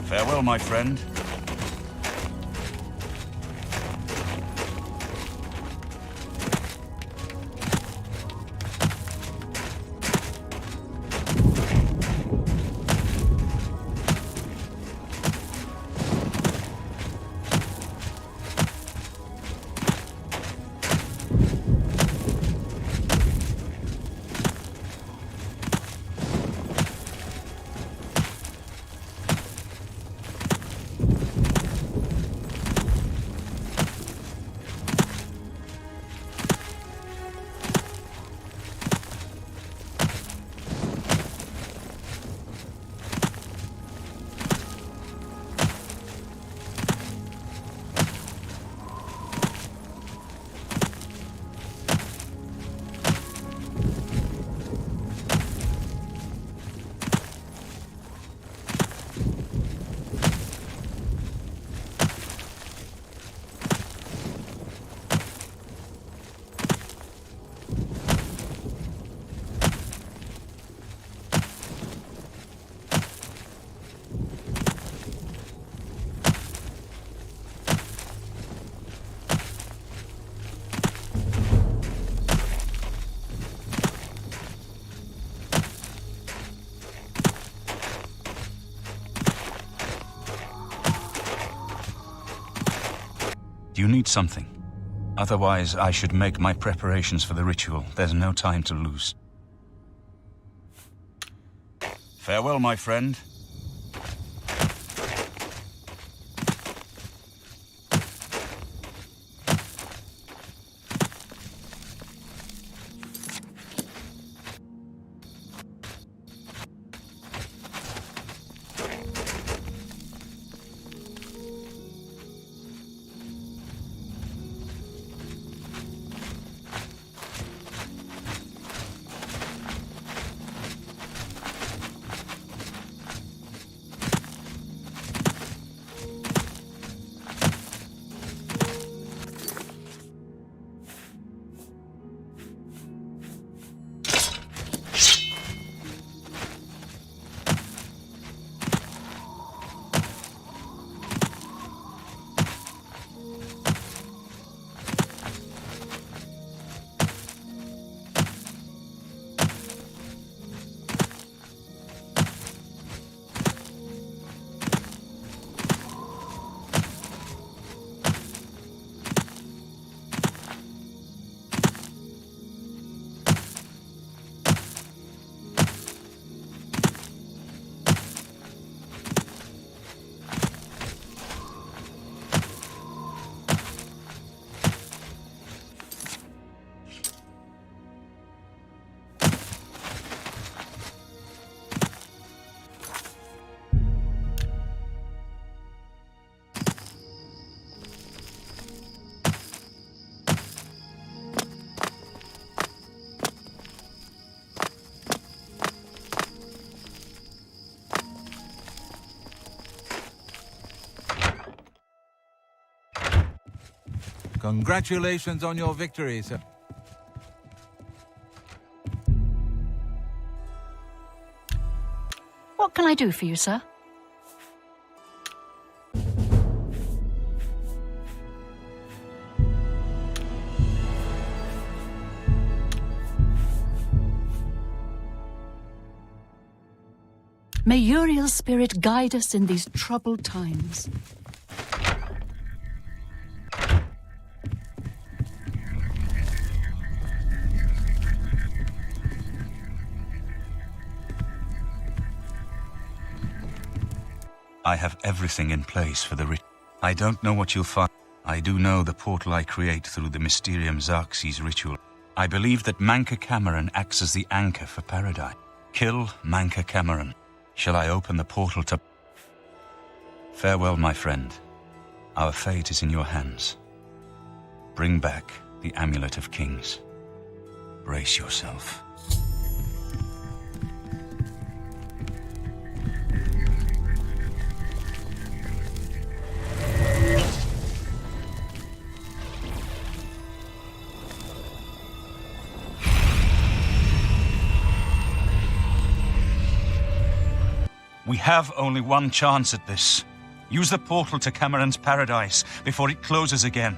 Farewell, my friend. Do you need something? Otherwise, I should make my preparations for the ritual. There's no time to lose. Farewell, my friend. Congratulations on your victory, sir. What can I do for you, sir? May Uriel's spirit guide us in these troubled times. I have everything in place for the ritual. I don't know what you'll find. I do know the portal I create through the Mysterium Xarxes ritual. I believe that Manca Cameron acts as the anchor for Paradise. Kill Manca Cameron. Shall I open the portal to... Farewell, my friend. Our fate is in your hands. Bring back the Amulet of Kings. Brace yourself. We have only one chance at this. Use the portal to Cameron's Paradise before it closes again.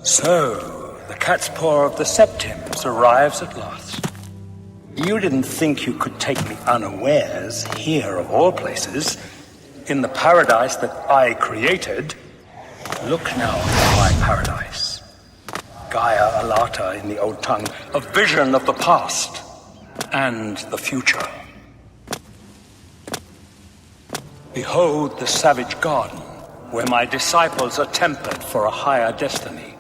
So, the cat's paw of the Septims arrives at last. You didn't think you could take me unawares here, of all places, in the paradise that I created. Look now at my paradise. Gaia Alata in the old tongue, a vision of the past and the future. Behold the savage garden, where my disciples are tempered for a higher destiny,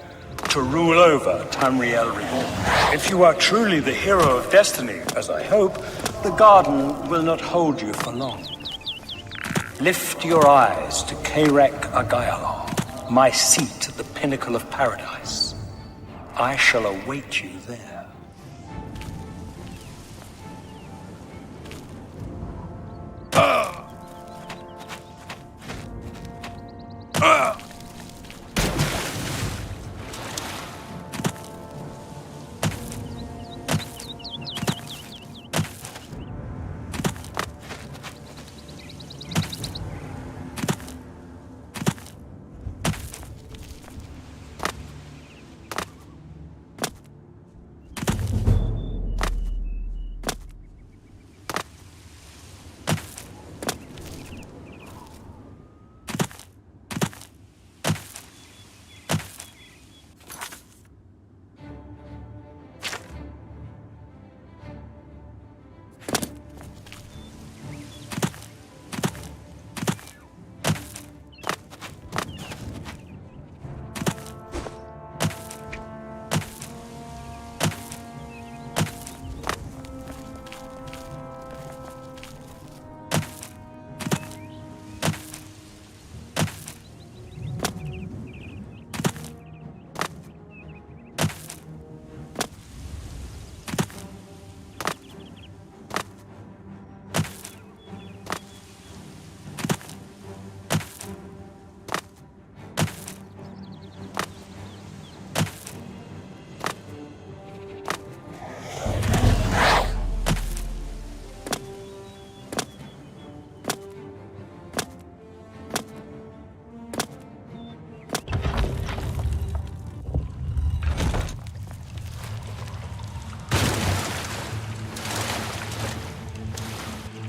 to rule over Tamriel Reborn. If you are truly the hero of destiny, as I hope, the garden will not hold you for long. Lift your eyes to Kairek Agayalon, my seat at the pinnacle of paradise. I shall await you there.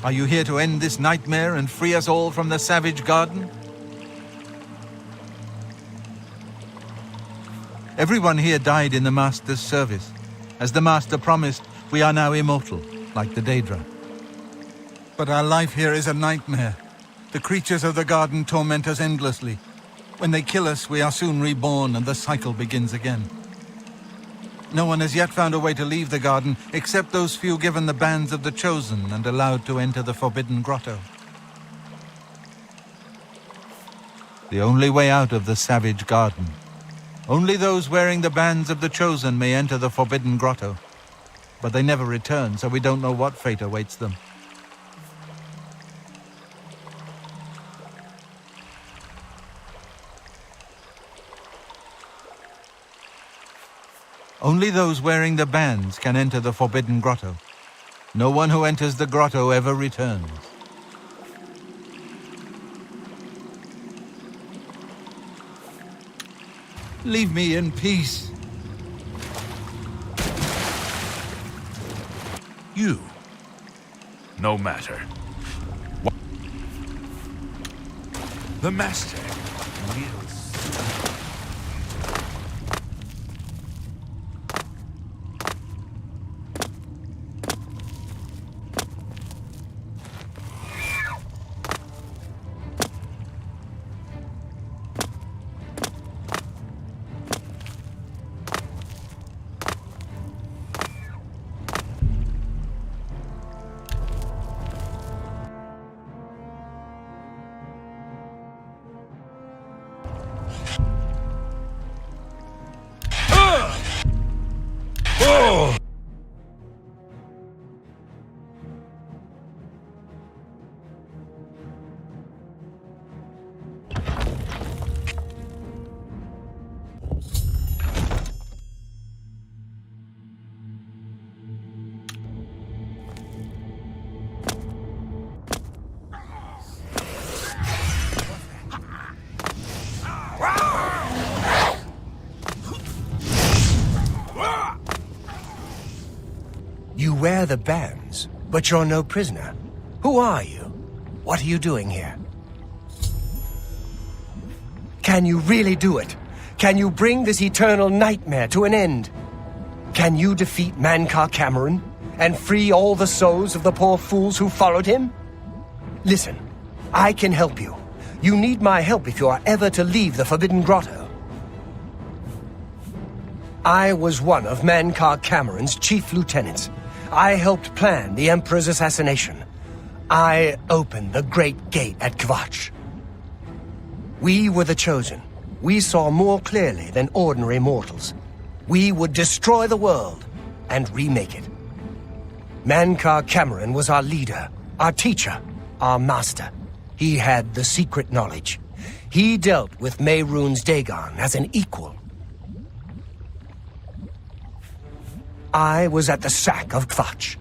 Are you here to end this nightmare and free us all from the savage garden? Everyone here died in the Master's service. As the Master promised, we are now immortal, like the Daedra. But our life here is a nightmare. The creatures of the garden torment us endlessly. When they kill us, we are soon reborn and the cycle begins again. No one has yet found a way to leave the garden, except those few given the bands of the Chosen and allowed to enter the Forbidden Grotto. The only way out of the savage garden. Only those wearing the bands of the Chosen may enter the Forbidden Grotto. But they never return, so we don't know what fate awaits them. Only those wearing the bands can enter the Forbidden Grotto. No one who enters the grotto ever returns. Leave me in peace. You. No matter. The Master wills. You wear the bands, but you're no prisoner. Who are you? What are you doing here? Can you really do it? Can you bring this eternal nightmare to an end? Can you defeat Mankar Cameron and free all the souls of the poor fools who followed him? Listen, I can help you. You need my help if you are ever to leave the Forbidden Grotto. I was one of Mankar Cameron's chief lieutenants. I helped plan the Emperor's assassination. I opened the Great Gate at Kvatch. We were the Chosen. We saw more clearly than ordinary mortals. We would destroy the world and remake it. Mankar Cameron was our leader, our teacher, our master. He had the secret knowledge. He dealt with Mehrunes Dagon as an equal. I was at the sack of Kvatch.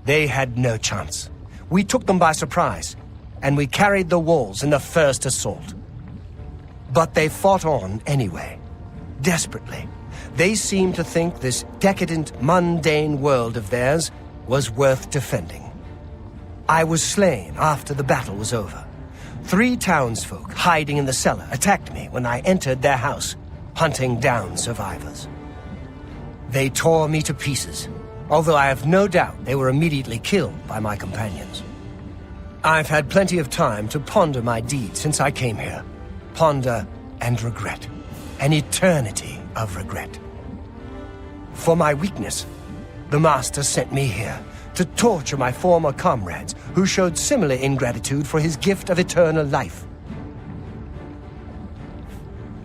They had no chance. We took them by surprise, and we carried the walls in the first assault. But they fought on anyway, desperately. They seemed to think this decadent, mundane world of theirs was worth defending. I was slain after the battle was over. 3 townsfolk hiding in the cellar attacked me when I entered their house, hunting down survivors. They tore me to pieces, although I have no doubt they were immediately killed by my companions. I've had plenty of time to ponder my deeds since I came here. Ponder and regret. An eternity of regret. For my weakness, the Master sent me here to torture my former comrades who showed similar ingratitude for his gift of eternal life.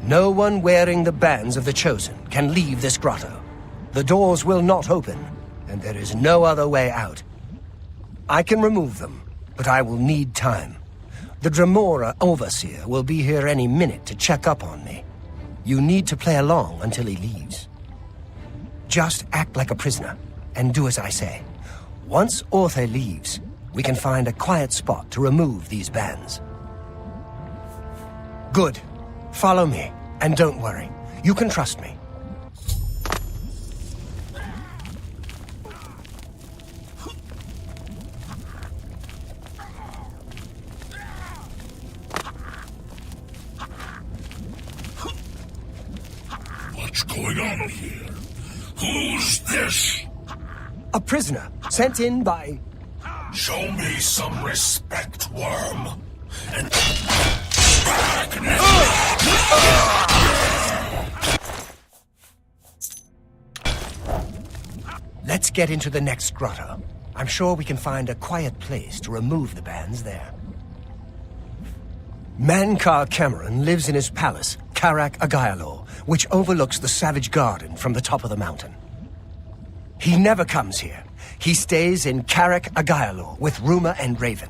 No one wearing the bands of the Chosen can leave this grotto. The doors will not open, and there is no other way out. I can remove them, but I will need time. The Dremora Overseer will be here any minute to check up on me. You need to play along until he leaves. Just act like a prisoner, and do as I say. Once Orthe leaves, we can find a quiet spot to remove these bands. Good. Follow me, and don't worry. You can trust me. What's going on here? Who's this? A prisoner, sent in by... Show me some respect, worm. And... Let's get into the next grotto. I'm sure we can find a quiet place to remove the bands there. Mankar Cameron lives in his palace, Karak Agaialor, which overlooks the Savage Garden from the top of the mountain. He never comes here. He stays in Karak Agaialor with Ruma and Raven.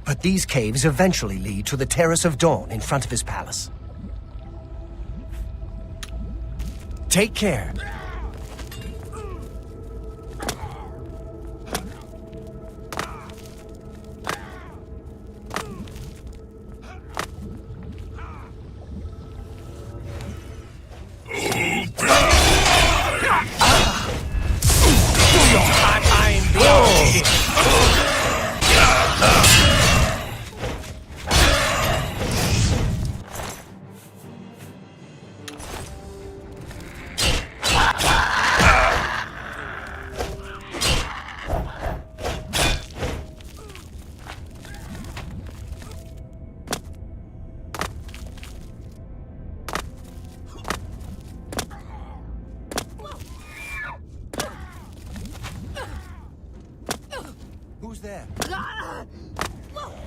But these caves eventually lead to the Terrace of Dawn in front of his palace. Take care. Who's there?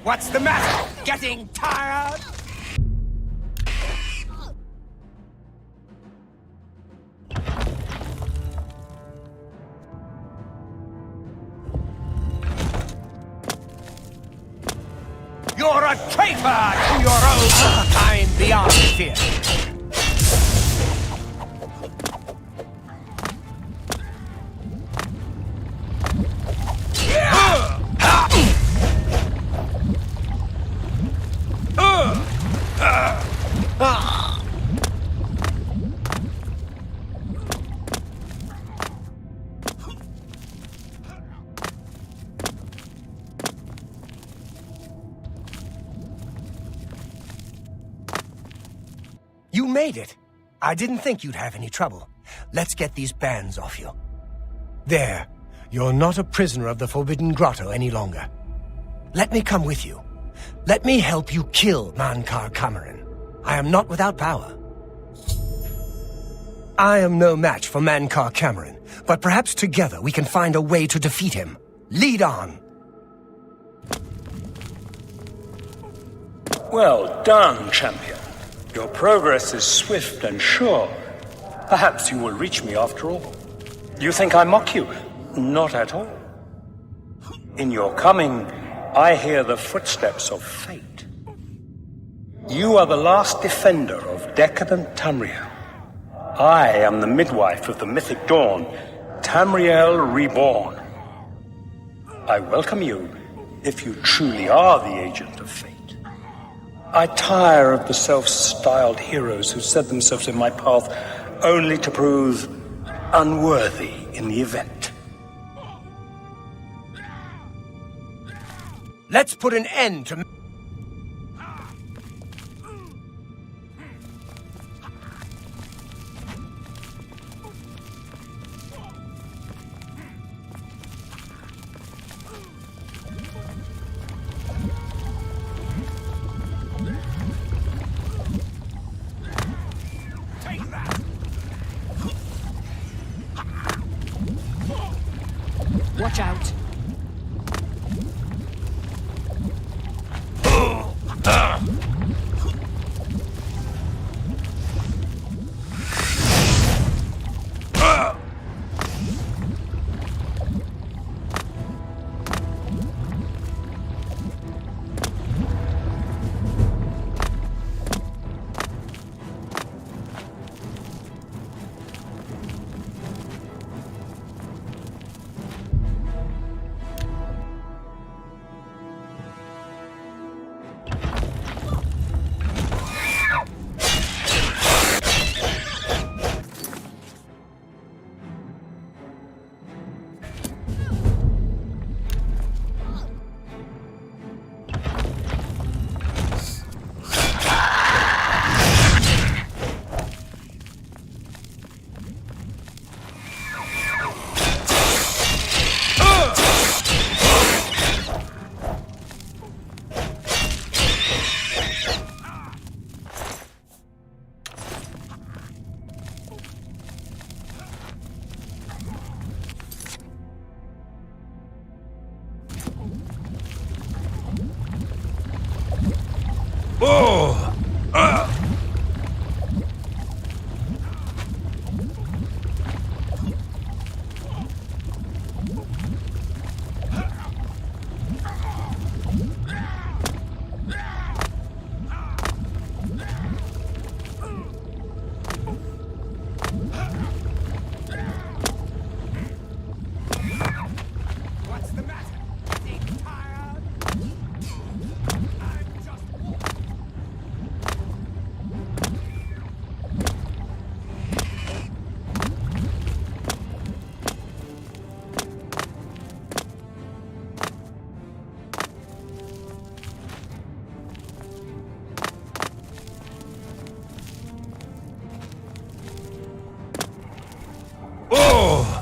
What's the matter? Getting tired? You're a traitor to your own kind beyond fear. You made it. I didn't think you'd have any trouble. Let's get these bands off you. There. You're not a prisoner of the Forbidden Grotto any longer. Let me come with you. Let me help you kill Mankar Cameron. I am not without power. I am no match for Mankar Cameron, but perhaps together we can find a way to defeat him. Lead on! Well done, champion. Your progress is swift and sure. Perhaps you will reach me after all. You think I mock you? Not at all. In your coming, I hear the footsteps of fate. You are the last defender of decadent Tamriel. I am the midwife of the mythic dawn, Tamriel Reborn. I welcome you, if you truly are the agent of fate. I tire of the self-styled heroes who set themselves in my path only to prove unworthy in the event. Let's put an end to... Watch out. Oh! Oh!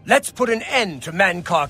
Let's put an end to Mancar.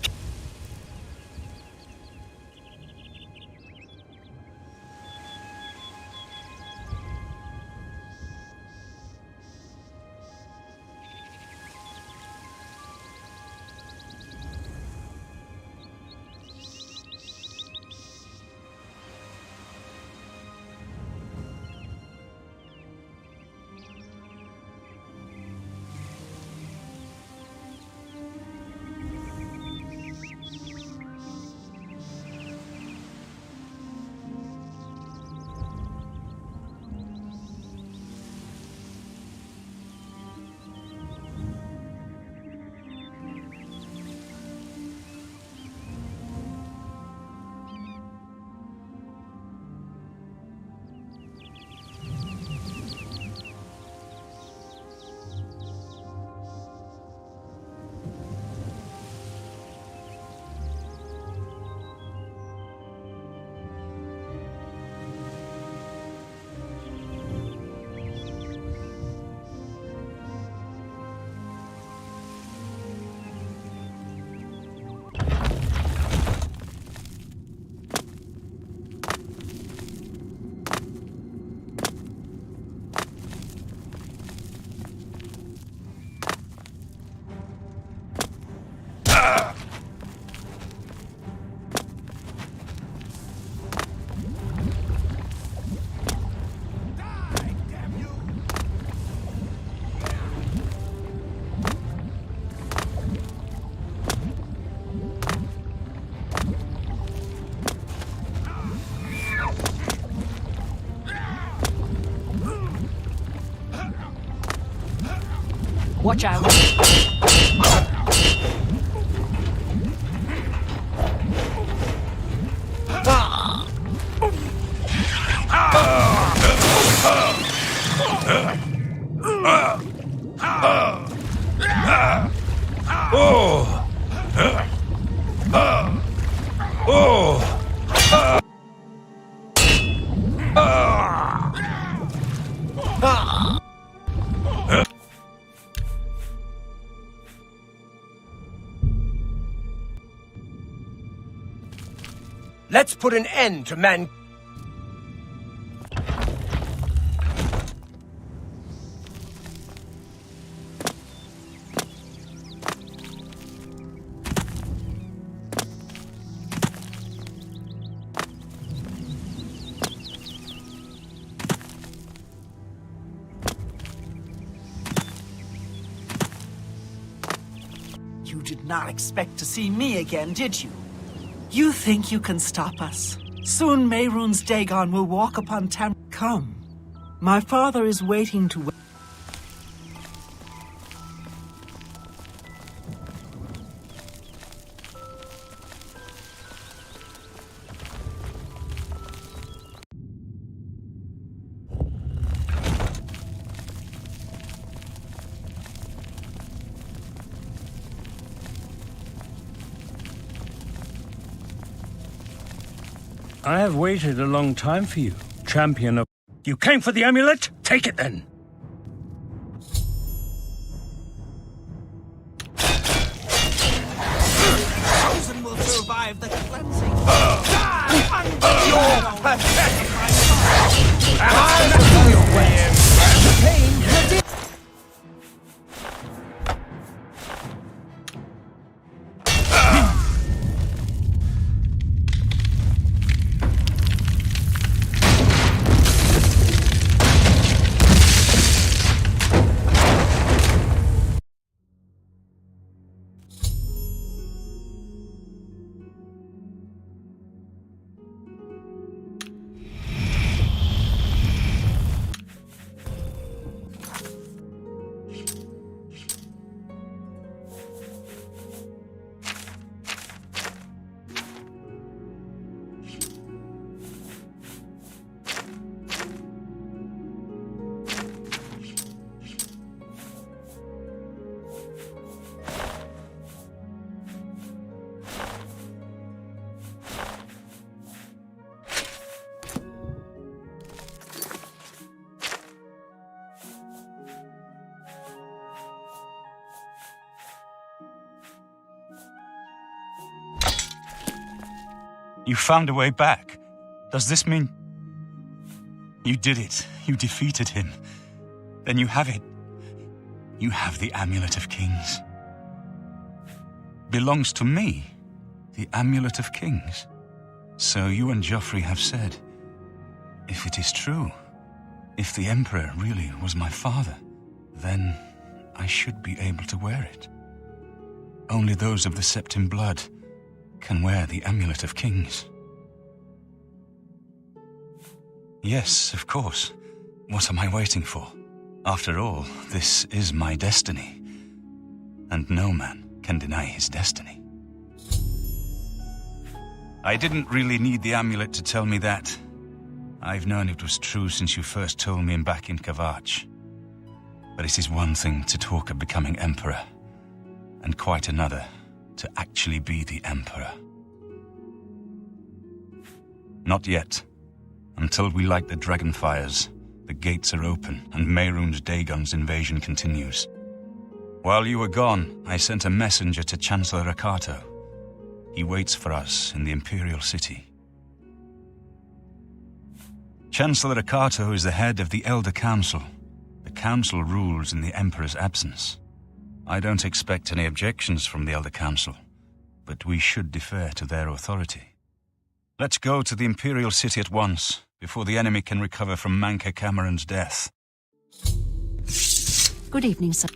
Watch out. Let's put an end to man... You did not expect to see me again, did you? You think you can stop us? Soon Mehrunes Dagon will walk upon Tam... Come. My father is waiting to... I have waited a long time for you, champion of... You came for the amulet? Take it then. Chosen will survive the cleansing. Die under your pathetic You found a way back. Does this mean... You did it. You defeated him. Then you have it. You have the Amulet of Kings. Belongs to me. The Amulet of Kings. So you and Joffrey have said. If it is true, if the Emperor really was my father, then I should be able to wear it. Only those of the Septim blood can wear the Amulet of Kings. Yes, of course. What am I waiting for? After all, this is my destiny. And no man can deny his destiny. I didn't really need the amulet to tell me that. I've known it was true since you first told me back in Kavach. But it is one thing to talk of becoming Emperor, and quite another to actually be the Emperor. Not yet. Until we light the dragon fires, the gates are open and Mehrunes Dagon's invasion continues. While you were gone, I sent a messenger to Chancellor Akato. He waits for us in the Imperial City. Chancellor Akato is the head of the Elder Council. The Council rules in the Emperor's absence. I don't expect any objections from the Elder Council, but we should defer to their authority. Let's go to the Imperial City at once, before the enemy can recover from Manca Cameron's death. Good evening, sir.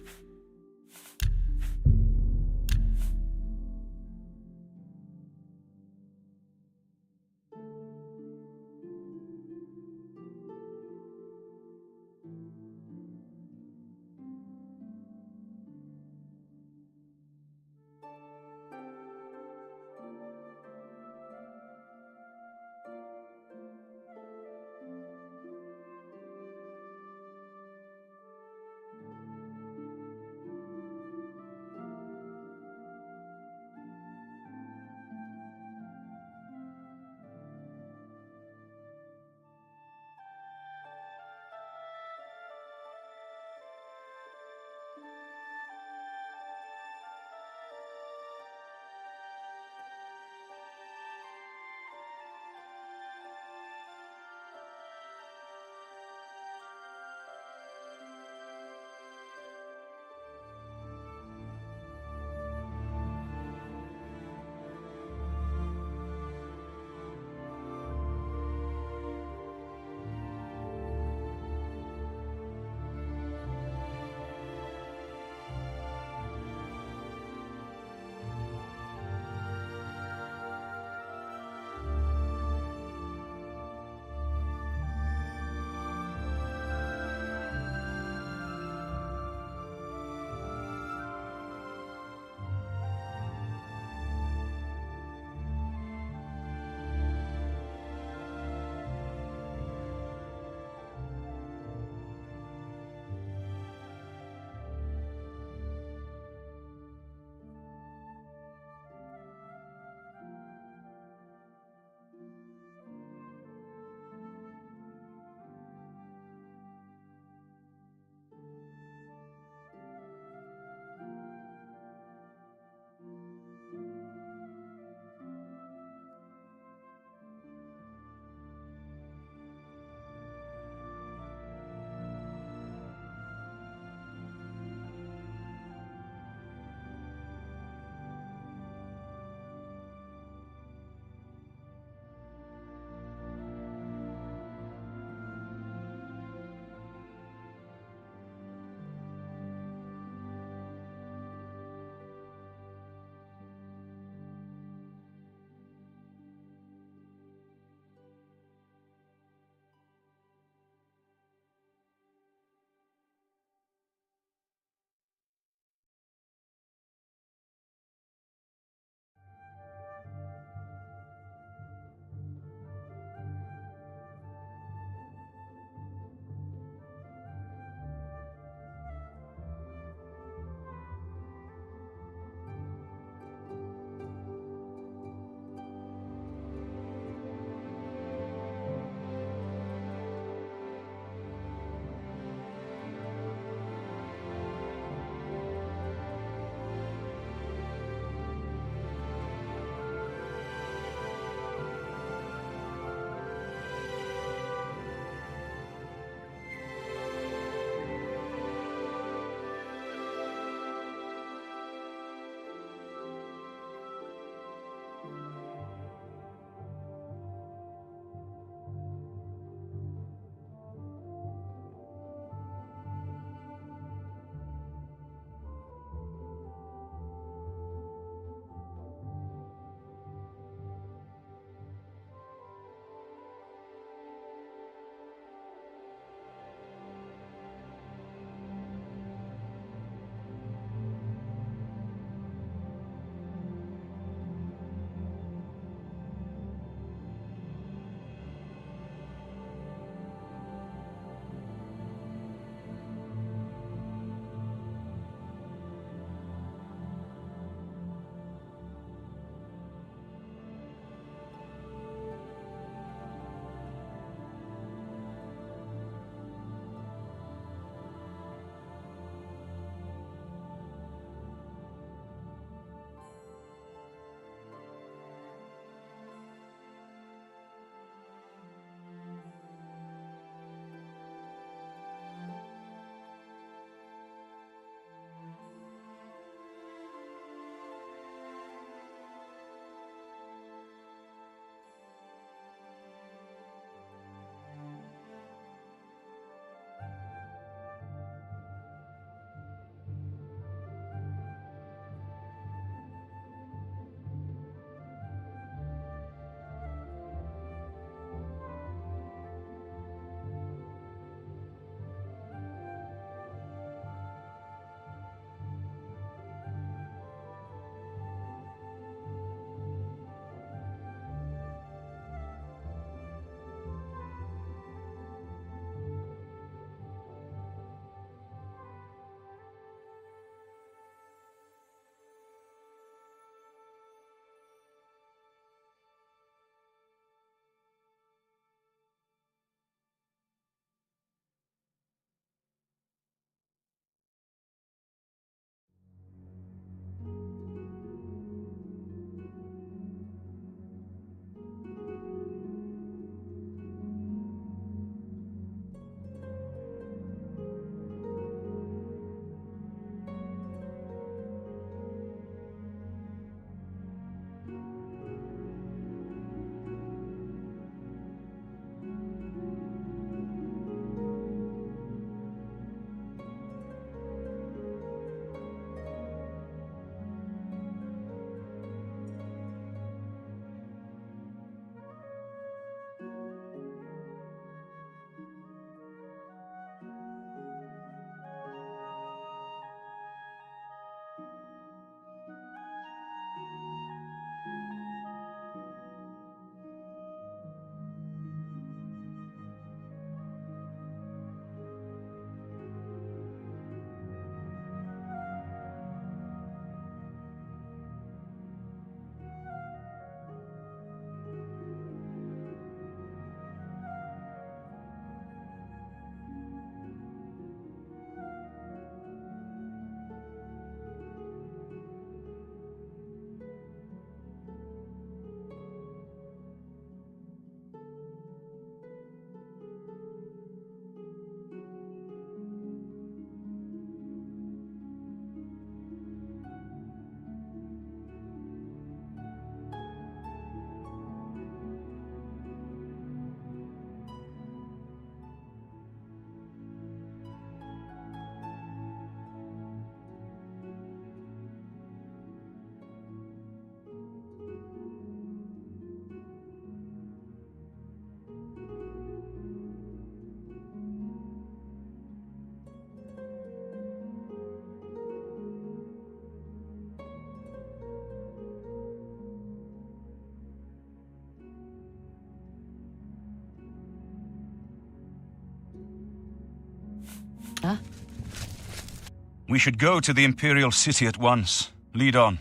We should go to the Imperial City at once. Lead on.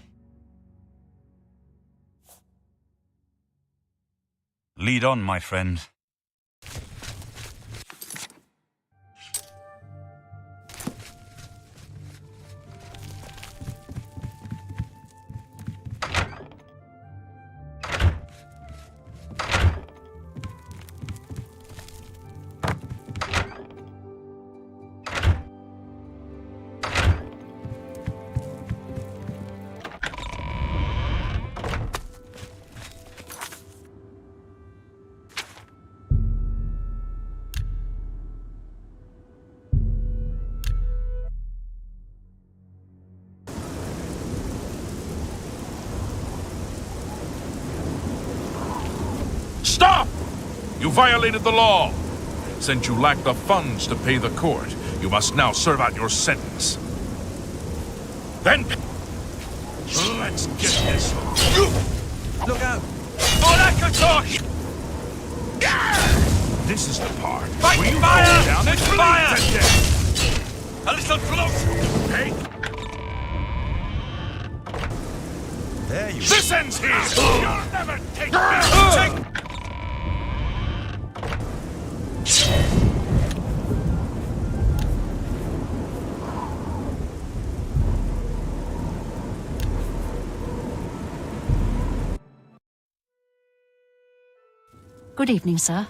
Lead on, my friend. Stop! You violated the law. Since you lack the funds to pay the court, you must now serve out your sentence. Then... let's get this. Look out! This is the part. Fight where you fire! fall down and It's bleed fire! to death. A little closer! Hey, There you this ends here! You'll never take me! Good evening, sir.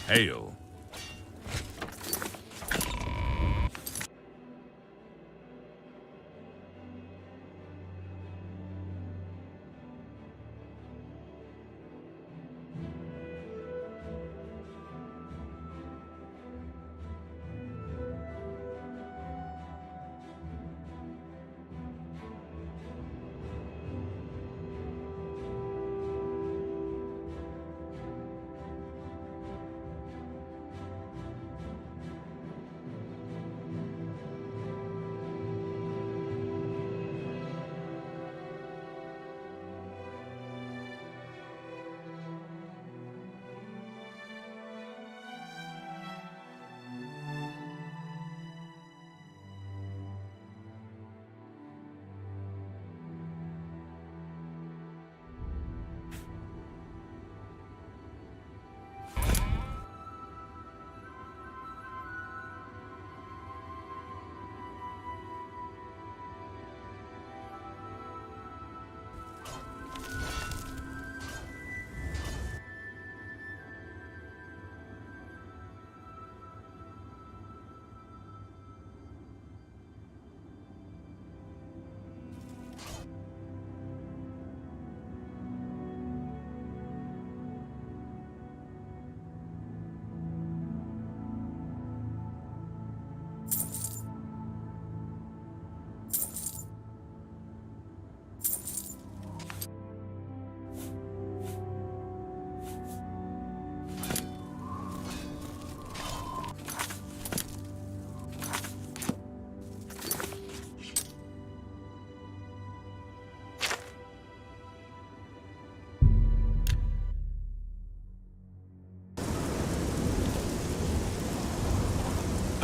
Hail.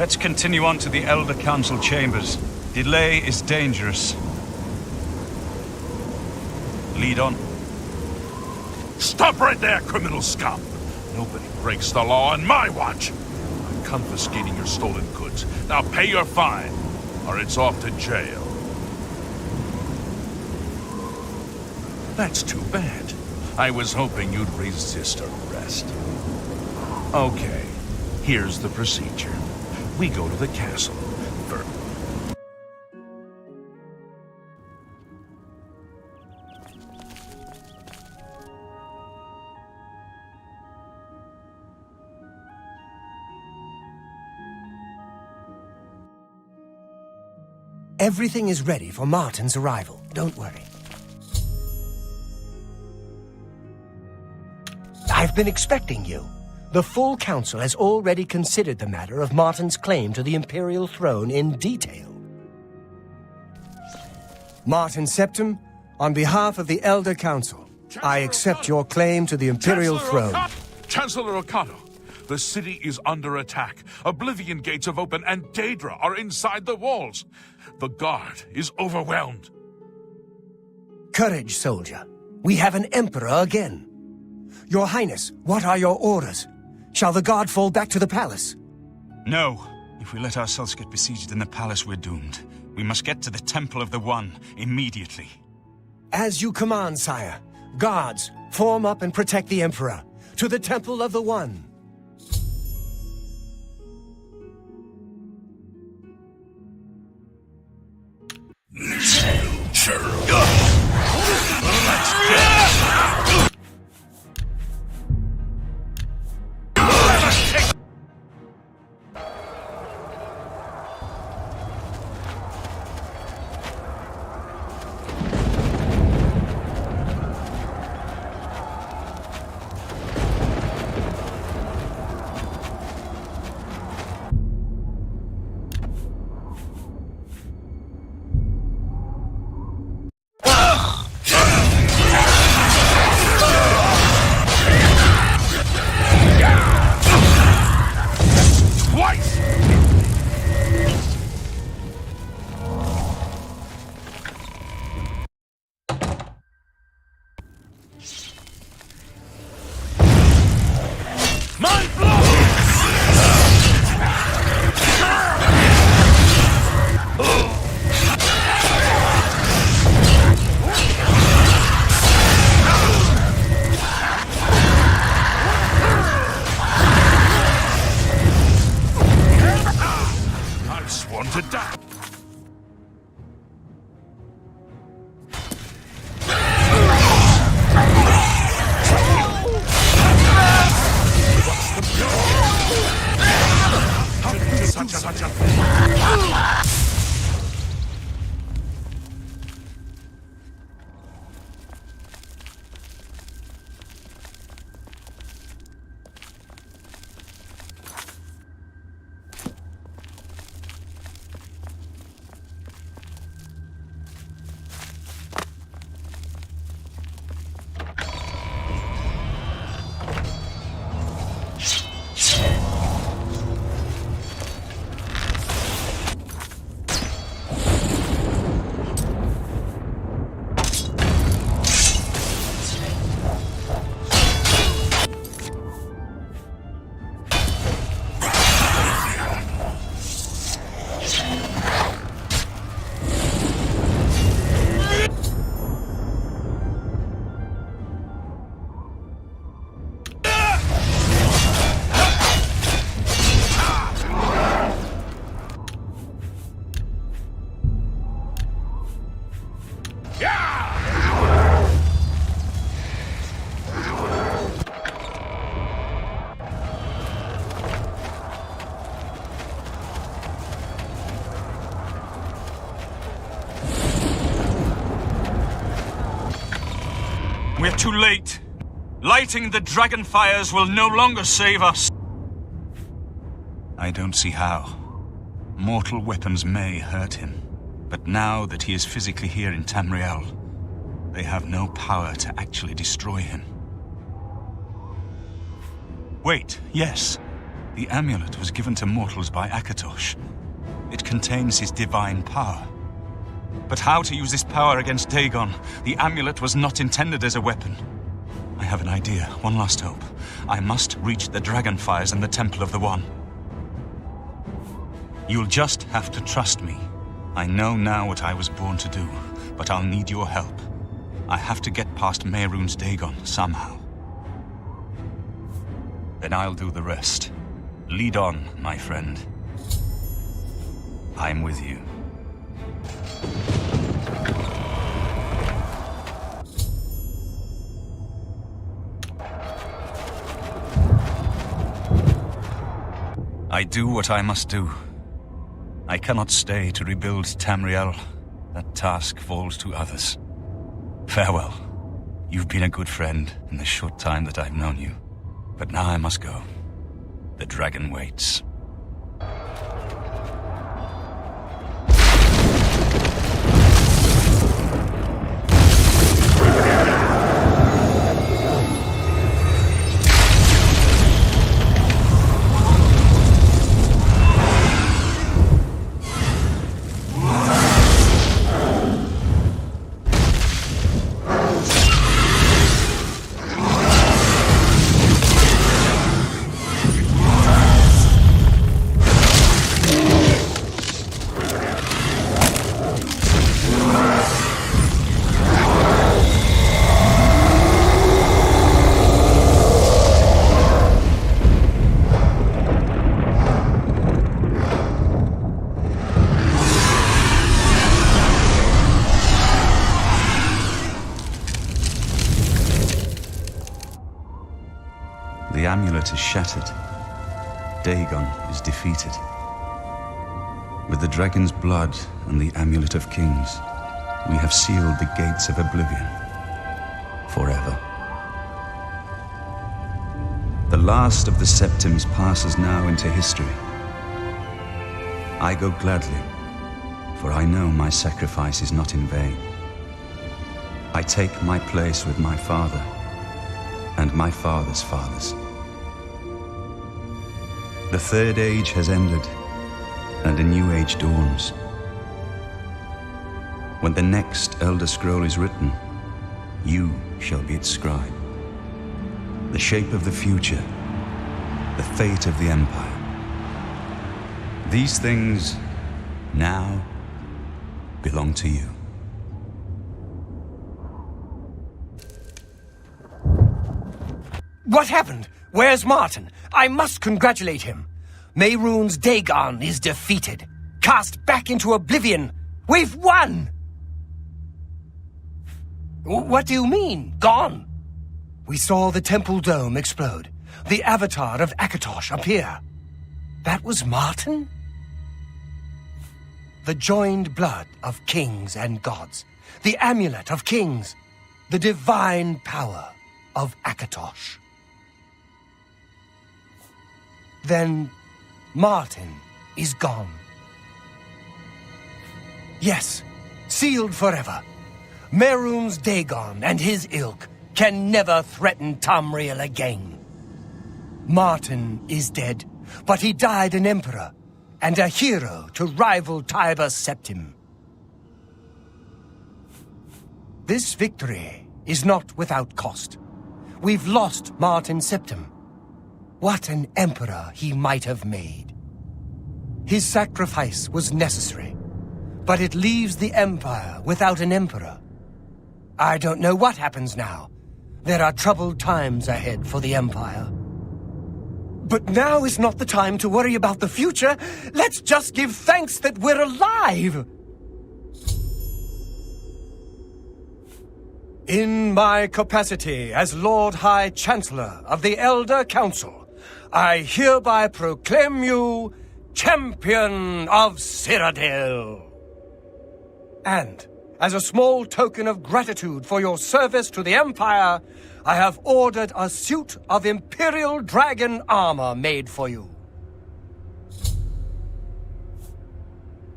Let's continue on to the Elder Council chambers. Delay is dangerous. Lead on. Stop right there, criminal scum! Nobody breaks the law on my watch. I'm confiscating your stolen goods. Now pay your fine, or it's off to jail. That's too bad. I was hoping you'd resist arrest. Okay, here's the procedure. We go to the castle. Everything is ready for Martin's arrival. Don't worry. I've been expecting you. The full council has already considered the matter of Martin's claim to the Imperial throne in detail. Martin Septim, on behalf of the Elder Council, I accept your claim to the Imperial throne. Chancellor Okato, the city is under attack. Oblivion gates have opened and Daedra are inside the walls. The guard is overwhelmed. Courage, soldier. We have an emperor again. Your Highness, what are your orders? Shall the guard fall back to the palace? No. If we let ourselves get besieged in the palace, we're doomed. We must get to the Temple of the One immediately. As you command, sire. Guards, form up and protect the Emperor. To the Temple of the One. We're too late. Lighting the dragon fires will no longer save us. I don't see how. Mortal weapons may hurt him, but now that he is physically here in Tamriel, they have no power to actually destroy him. Wait, yes. The amulet was given to mortals by Akatosh. It contains his divine power. But how to use this power against Dagon? The amulet was not intended as a weapon. I have an idea, one last hope. I must reach the dragonfires and the Temple of the One. You'll just have to trust me. I know now what I was born to do, but I'll need your help. I have to get past Mehrunes Dagon somehow. Then I'll do the rest. Lead on, my friend. I'm with you. I do what I must do. I cannot stay to rebuild Tamriel. That task falls to others. Farewell. You've been a good friend in the short time that I've known you. But now I must go. The dragon waits. alert is shattered. Dagon is defeated. With the dragon's blood and the Amulet of Kings, we have sealed the gates of Oblivion forever. The last of the Septims passes now into history. I go gladly, for I know my sacrifice is not in vain. I take my place with my father and my father's fathers. The Third Age has ended, and a new age dawns. When the next Elder Scroll is written, you shall be its scribe. The shape of the future, the fate of the Empire. These things now belong to you. What happened? Where's Martin? I must congratulate him. Mehrunes Dagon is defeated. Cast back into Oblivion. We've won! What do you mean, gone? We saw the temple dome explode. The avatar of Akatosh appear. That was Martin? The joined blood of kings and gods. The amulet of kings. The divine power of Akatosh. Then Martin is gone. Yes, sealed forever. Mehrunes Dagon and his ilk can never threaten Tamriel again. Martin is dead, but he died an emperor and a hero to rival Tiber Septim. This victory is not without cost. We've lost Martin Septim. What an emperor he might have made. His sacrifice was necessary, but it leaves the Empire without an emperor. I don't know what happens now. There are troubled times ahead for the Empire. But now is not the time to worry about the future. Let's just give thanks that we're alive! In my capacity as Lord High Chancellor of the Elder Council, I hereby proclaim you Champion of Cyrodiil. And, as a small token of gratitude for your service to the Empire, I have ordered a suit of Imperial Dragon armor made for you.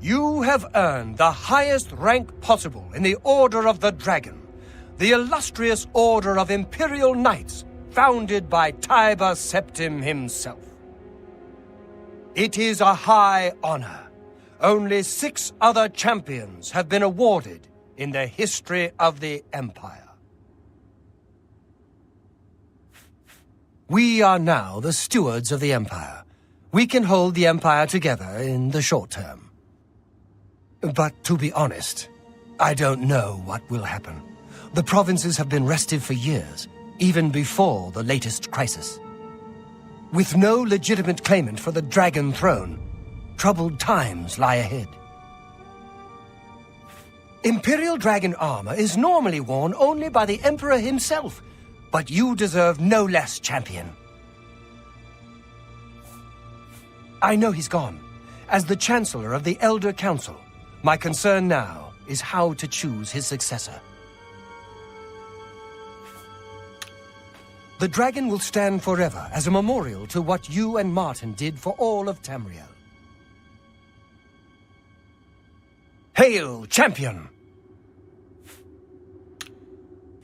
You have earned the highest rank possible in the Order of the Dragon, the illustrious Order of Imperial Knights, founded by Tiber Septim himself. It is a high honor. Only 6 other champions have been awarded in the history of the Empire. We are now the stewards of the Empire. We can hold the Empire together in the short term. But to be honest, I don't know what will happen. The provinces have been restive for years, even before the latest crisis. With no legitimate claimant for the Dragon Throne, troubled times lie ahead. Imperial Dragon armor is normally worn only by the Emperor himself, but you deserve no less, champion. I know he's gone. As the Chancellor of the Elder Council, my concern now is how to choose his successor. The dragon will stand forever as a memorial to what you and Martin did for all of Tamriel. Hail, champion!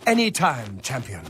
Anytime, champion.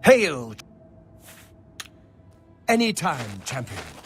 Hail! Anytime, champion.